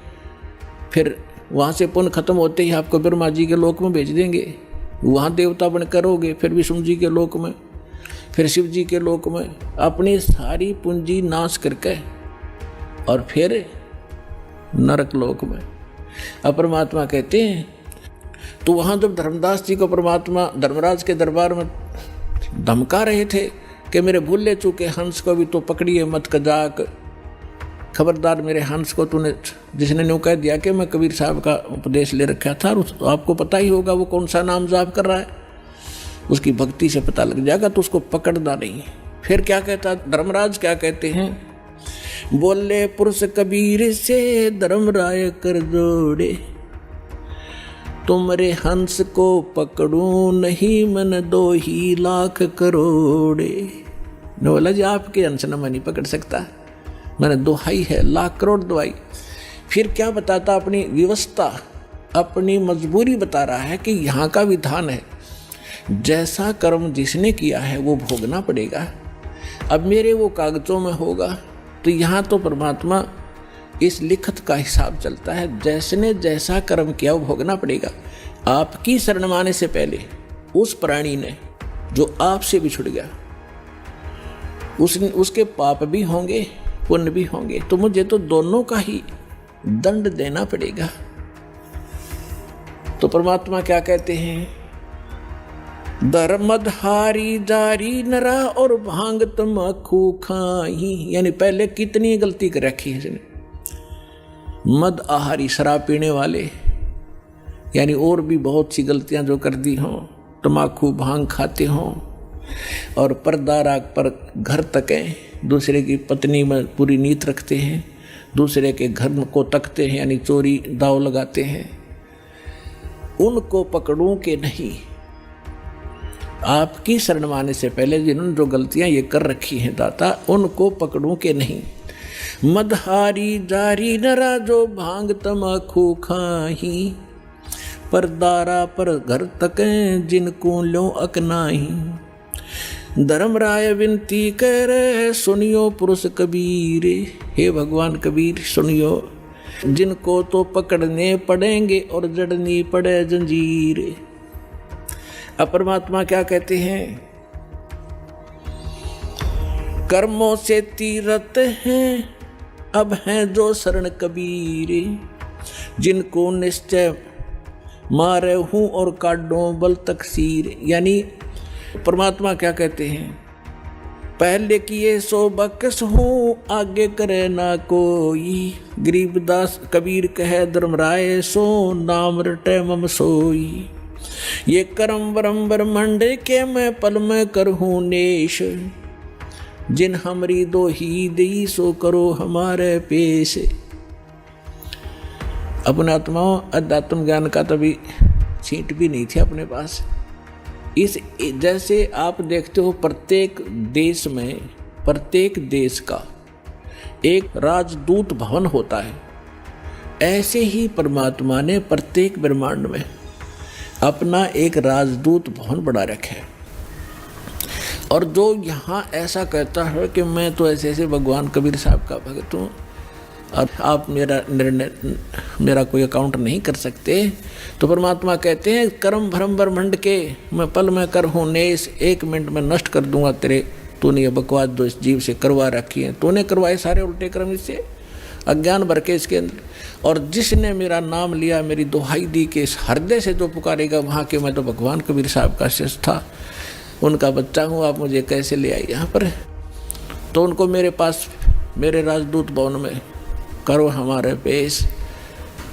फिर वहाँ से पुण्य खत्म होते ही आपको ब्रह्मा जी के लोक में भेज देंगे, वहाँ देवता बन करोगे, फिर विष्णु जी के लोक में, फिर शिव जी के लोक में, अपनी सारी पूंजी नाश करके और फिर नरक लोक में। अब परमात्मा कहते हैं, तो वहाँ जब धर्मदास जी को परमात्मा धर्मराज के दरबार में धमका रहे थे कि मेरे भूले चूके हंस को भी तो पकड़िए मत कजाक, खबरदार मेरे हंस को तूने, जिसने न्यू कह दिया कि मैं कबीर साहब का उपदेश ले रखा था, और आपको पता ही होगा वो कौन सा नाम जाप कर रहा है, उसकी भक्ति से पता लग जाएगा, तो उसको पकड़ना नहीं। फिर क्या कहता धर्मराज, क्या कहते हैं, बोले पुरुष कबीर से धर्मराय कर जोड़े, तुमरे हंस को पकड़ूं नहीं मन 2 लाख करोड़े। ने बोला जी आपके हंस न मैं नहीं पकड़ सकता, मैंने दोहाई है, लाख करोड़ दवाई। फिर क्या बताता, अपनी व्यवस्था अपनी मजबूरी बता रहा है कि यहाँ का विधान है, जैसा कर्म जिसने किया है वो भोगना पड़ेगा। अब मेरे वो कागजों में होगा, तो यहाँ तो परमात्मा इस लिखत का हिसाब चलता है, जैसने जैसा कर्म किया वो भोगना पड़ेगा। आपकी शरण माने से पहले उस प्राणी ने जो आपसे बिछुड़ गया, उसके पाप भी होंगे पुण्य भी होंगे, तो मुझे तो दोनों का ही दंड देना पड़ेगा। तो परमात्मा क्या कहते हैं, धर्मधारी जारी नरा और भांग तमाकू खाई। यानी पहले कितनी गलती कर रखी है इसने, मद आहारी शराब पीने वाले, यानी और भी बहुत सी गलतियां जो कर दी हों, तमाकू भांग खाते हों और पर्दा राग पर घर तकें, दूसरे की पत्नी में पूरी नीयत रखते हैं, दूसरे के घर को तकते हैं, यानी चोरी दाव लगाते हैं, उनको पकड़ूं के नहीं। आपकी शरण माने से पहले जिन्होंने जो गलतियां ये कर रखी हैं दाता, उनको पकड़ूं के नहीं। मदहारी जारी नरा जो भांग तमाकू खाही, परदारा पर घर तकें जिनको लो अकनाही। धर्मराय विनती करे सुनियो पुरुष कबीर, हे भगवान कबीर सुनियो, जिनको तो पकड़ने पड़ेंगे और जड़नी पड़े जंजीर। अब परमात्मा क्या कहते हैं, कर्मों से तीरथ हैं अब हैं जो शरण कबीर, जिनको निश्चय मारे हूं और काटो बल तकसीर। यानी परमात्मा क्या कहते हैं, पहले किए सो बकस हूँ आगे करे ना कोई। गरीबदास कबीर कहे धर्मराय सो नाम रटे मम सोई। ये करम वरम ब्रह्मंड के मैं पल में करहूँ नेश, जिन हमरी दो ही दी सो करो हमारे पेश। अपने आत्माओं अध्यात्म ज्ञान का तभी छींट भी नहीं थी अपने पास। इस जैसे आप देखते हो प्रत्येक देश में, प्रत्येक देश का एक राजदूत भवन होता है, ऐसे ही परमात्मा ने प्रत्येक ब्रह्मांड में अपना एक राजदूत भवन बना रखा है। और जो यहाँ ऐसा कहता है कि मैं तो ऐसे ऐसे भगवान कबीर साहब का भक्त हूँ और आप मेरा निर्णय, मेरा कोई अकाउंट नहीं कर सकते, तो परमात्मा कहते हैं कर्म भ्रम ब्रह्मंड के मैं पल में कर हूँ नेस, 1 मिनट में नष्ट कर दूंगा तेरे, तूने ये बकवास जो इस जीव से करवा रखी है, तूने करवाए सारे उल्टे कर्म इससे, अज्ञान भर के इसके अंदर। और जिसने मेरा नाम लिया, मेरी दुहाई दी के इस हृदय से जो पुकारेगा, वहाँ के मैं तो भगवान कबीर साहब का शिष्य था, उनका बच्चा हूँ, आप मुझे कैसे ले आए यहाँ पर। तो उनको मेरे पास, मेरे राजदूत भवन में करो हमारे पेश,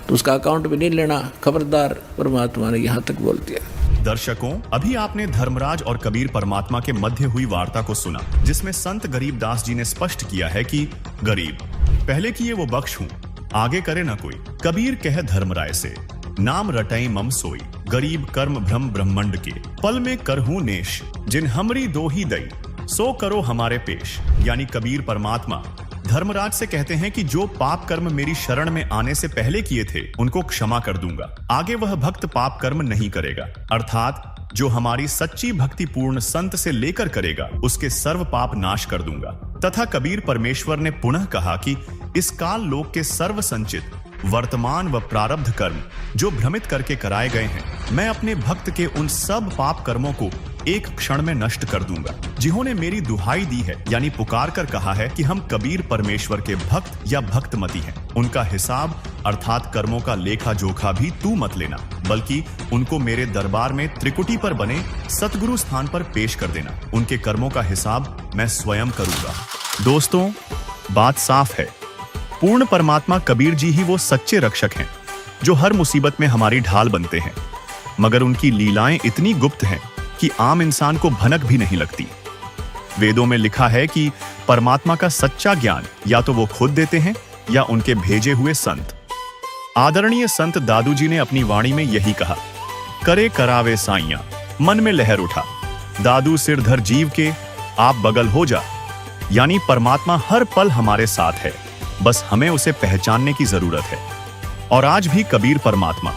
तो उसका अकाउंट भी नहीं लेना, खबरदार, परमात्मा ने यहाँ तक बोल दिया। दर्शकों, अभी आपने धर्मराज और कबीर परमात्मा के मध्य हुई वार्ता को सुना, जिसमें संत गरीबदास जी ने स्पष्ट किया है कि गरीब पहले किए वो बख्श हूं, आगे करे ना कोई। कबीर कहे धर्मराय से नाम रटई मम सोई, गरीब कर्म भ्रम ब्रह्मंड के पल में करहूं नेश, जिन हमरी दो ही दई सो करो हमारे पेश। यानी कबीर परमात्मा धर्मराज से कहते हैं कि जो पाप कर्म मेरी शरण में आने से पहले किए थे उनको क्षमा कर दूंगा, आगे वह भक्त पाप कर्म नहीं करेगा। अर्थात जो हमारी सच्ची भक्ति पूर्ण संत से लेकर करेगा उसके सर्व पाप नाश कर दूंगा। तथा कबीर परमेश्वर ने पुनः कहा कि इस काल लोक के सर्व संचित वर्तमान व प्रारब्ध कर्म जो भ्रमित करके कराए गए हैं, मैं अपने भक्त के उन सब पाप कर्मों को एक क्षण में नष्ट कर दूंगा। जिन्होंने मेरी दुहाई दी है, यानी पुकार कर कहा है कि हम कबीर परमेश्वर के भक्त या भक्तमती हैं, उनका हिसाब अर्थात कर्मों का लेखा जोखा भी तू मत लेना, बल्कि उनको मेरे दरबार में त्रिकुटी पर बने सतगुरु स्थान पर पेश कर देना। उनके कर्मों का हिसाब मैं स्वयं करूंगा। दोस्तों, बात साफ है, पूर्ण परमात्मा कबीर जी ही वो सच्चे रक्षक हैं जो हर मुसीबत में हमारी ढाल बनते हैं, मगर उनकी लीलाएं इतनी गुप्त हैं कि आम इंसान को भनक भी नहीं लगती। वेदों में लिखा है कि परमात्मा का सच्चा ज्ञान या तो वो खुद देते हैं या उनके भेजे हुए संत। आदरणीय संत दादू जी ने अपनी वाणी में यही कहा, करे करावे साइया मन में लहर उठा, दादू सिरधर जीव के आप बगल हो जा। यानी परमात्मा हर पल हमारे साथ है, बस हमें उसे पहचानने की जरूरत है। और आज भी कबीर परमात्मा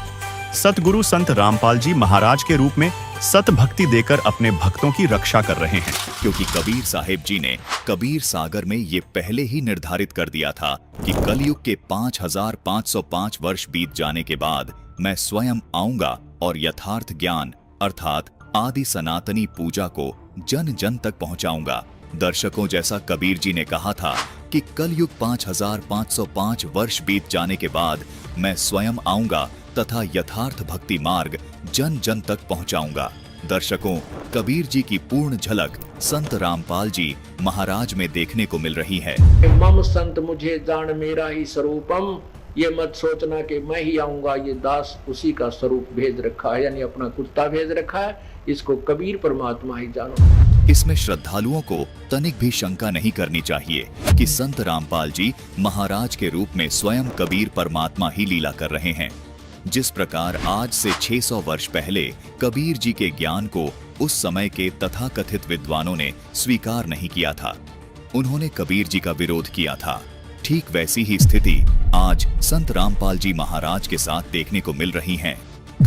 सतगुरु संत रामपाल जी महाराज के रूप में सत भक्ति देकर अपने भक्तों की रक्षा कर रहे हैं, क्योंकि कबीर साहिब जी ने कबीर सागर में ये पहले ही निर्धारित कर दिया था कि कलयुग के 5505 वर्ष बीत जाने के बाद मैं स्वयं आऊंगा और यथार्थ ज्ञान अर्थात आदि सनातनी पूजा को जन जन तक पहुंचाऊंगा। दर्शकों, जैसा कबीर जी ने कहा था कि कलयुग 5505 वर्ष बीत जाने के बाद मैं स्वयं आऊंगा तथा यथार्थ भक्ति मार्ग जन जन तक पहुंचाऊंगा। दर्शकों, कबीर जी की पूर्ण झलक संत रामपाल जी महाराज में देखने को मिल रही है। मम संत मुझे जान मेरा ही स्वरूपम, ये मत सोचना कि मैं ही आऊंगा, ये दास उसी का स्वरूप भेज रखा है, यानी अपना कुत्ता भेज रखा है, इसको कबीर परमात्मा ही जानो। इसमें श्रद्धालुओं को तनिक भी शंका नहीं करनी चाहिए कि संत रामपाल जी महाराज के रूप में स्वयं कबीर परमात्मा ही लीला कर रहे हैं। जिस प्रकार आज से 600 वर्ष पहले कबीर जी के ज्ञान को उस समय के तथाकथित विद्वानों ने स्वीकार नहीं किया था, उन्होंने कबीर जी का विरोध किया था, ठीक वैसी ही स्थिति आज संत रामपाल जी महाराज के साथ देखने को मिल रही है।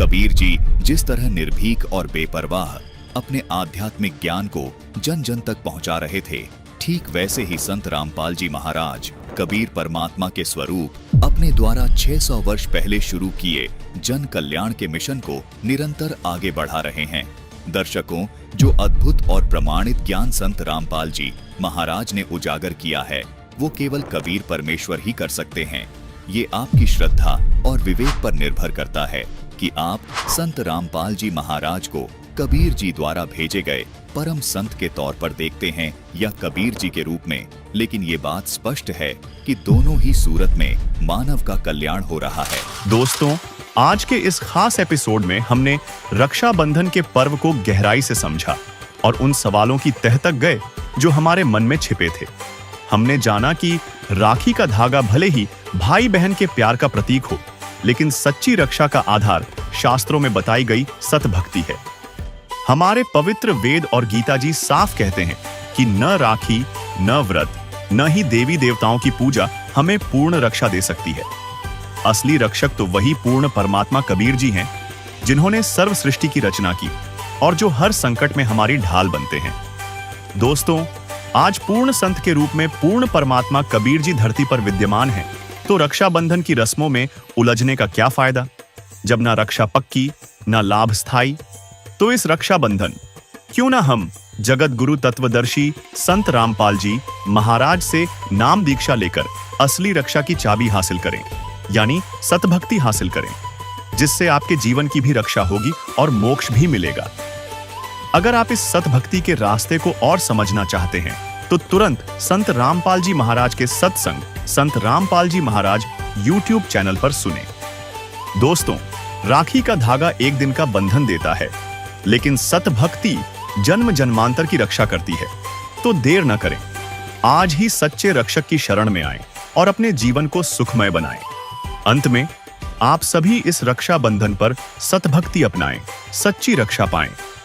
कबीर जी जिस तरह निर्भीक और बेपरवाह अपने आध्यात्मिक ज्ञान को जन जन तक पहुंचा रहे थे, ठीक वैसे ही संत रामपाल जी महाराज कबीर परमात्मा के स्वरूप अपने द्वारा 600 वर्ष पहले शुरू किए जन कल्याण के मिशन को निरंतर आगे बढ़ा रहे हैं। दर्शकों, जो अद्भुत और प्रमाणित ज्ञान संत रामपाल जी महाराज ने उजागर किया है, वो केवल कबीर परमेश्वर ही कर सकते हैं। ये आपकी श्रद्धा और विवेक पर निर्भर करता है कि आप संत रामपाल जी महाराज को कबीर जी द्वारा भेजे गए परम संत के तौर पर देखते हैं या कबीर जी के रूप में। लेकिन ये बात स्पष्ट है कि दोनों ही सूरत में मानव का कल्याण हो रहा है। दोस्तों, आज के इस खास एपिसोड में हमने रक्षाबंधन के पर्व को गहराई से समझा और उन सवालों की तह तक गए जो हमारे मन में छिपे थे। हमने जाना कि राखी का धागा भले ही भाई बहन के प्यार का प्रतीक हो, लेकिन सच्ची रक्षा का आधार शास्त्रों में बताई गई सतभक्ति है। हमारे पवित्र वेद और गीता जी साफ कहते हैं कि न राखी, न व्रत, न ही देवी देवताओं की पूजा हमें पूर्ण रक्षा दे सकती है। असली रक्षक तो वही पूर्ण परमात्मा कबीर जी हैं, जिन्होंने सर्व सृष्टि की रचना की और जो हर संकट में हमारी ढाल बनते हैं। दोस्तों, आज पूर्ण संत के रूप में पूर्ण परमात्मा कबीर जी धरती पर विद्यमान हैं, तो रक्षाबंधन की रस्मों में उलझने का क्या फायदा, जब ना रक्षा पक्की ना लाभ स्थायी। तो इस रक्षाबंधन क्यों ना हम जगत गुरु तत्वदर्शी संत रामपाल जी महाराज से नाम दीक्षा लेकर असली रक्षा की चाबी हासिल करें, यानी सतभक्ति हासिल करें, जिससे आपके जीवन की भी रक्षा होगी और मोक्ष भी मिलेगा। अगर आप इस सतभक्ति के रास्ते को और समझना चाहते हैं तो तुरंत संत रामपाल जी महाराज के सत्संग संत रामपाल जी महाराज YouTube चैनल पर सुने। दोस्तों, राखी का धागा एक दिन का बंधन देता है, लेकिन सतभक्ति जन्म जन्मांतर की रक्षा करती है। तो देर न करें, आज ही सच्चे रक्षक की शरण में आएं और अपने जीवन को सुखमय बनाएं। अंत में आप सभी इस रक्षा बंधन पर सतभक्ति अपनाएं, सच्ची रक्षा पाएं।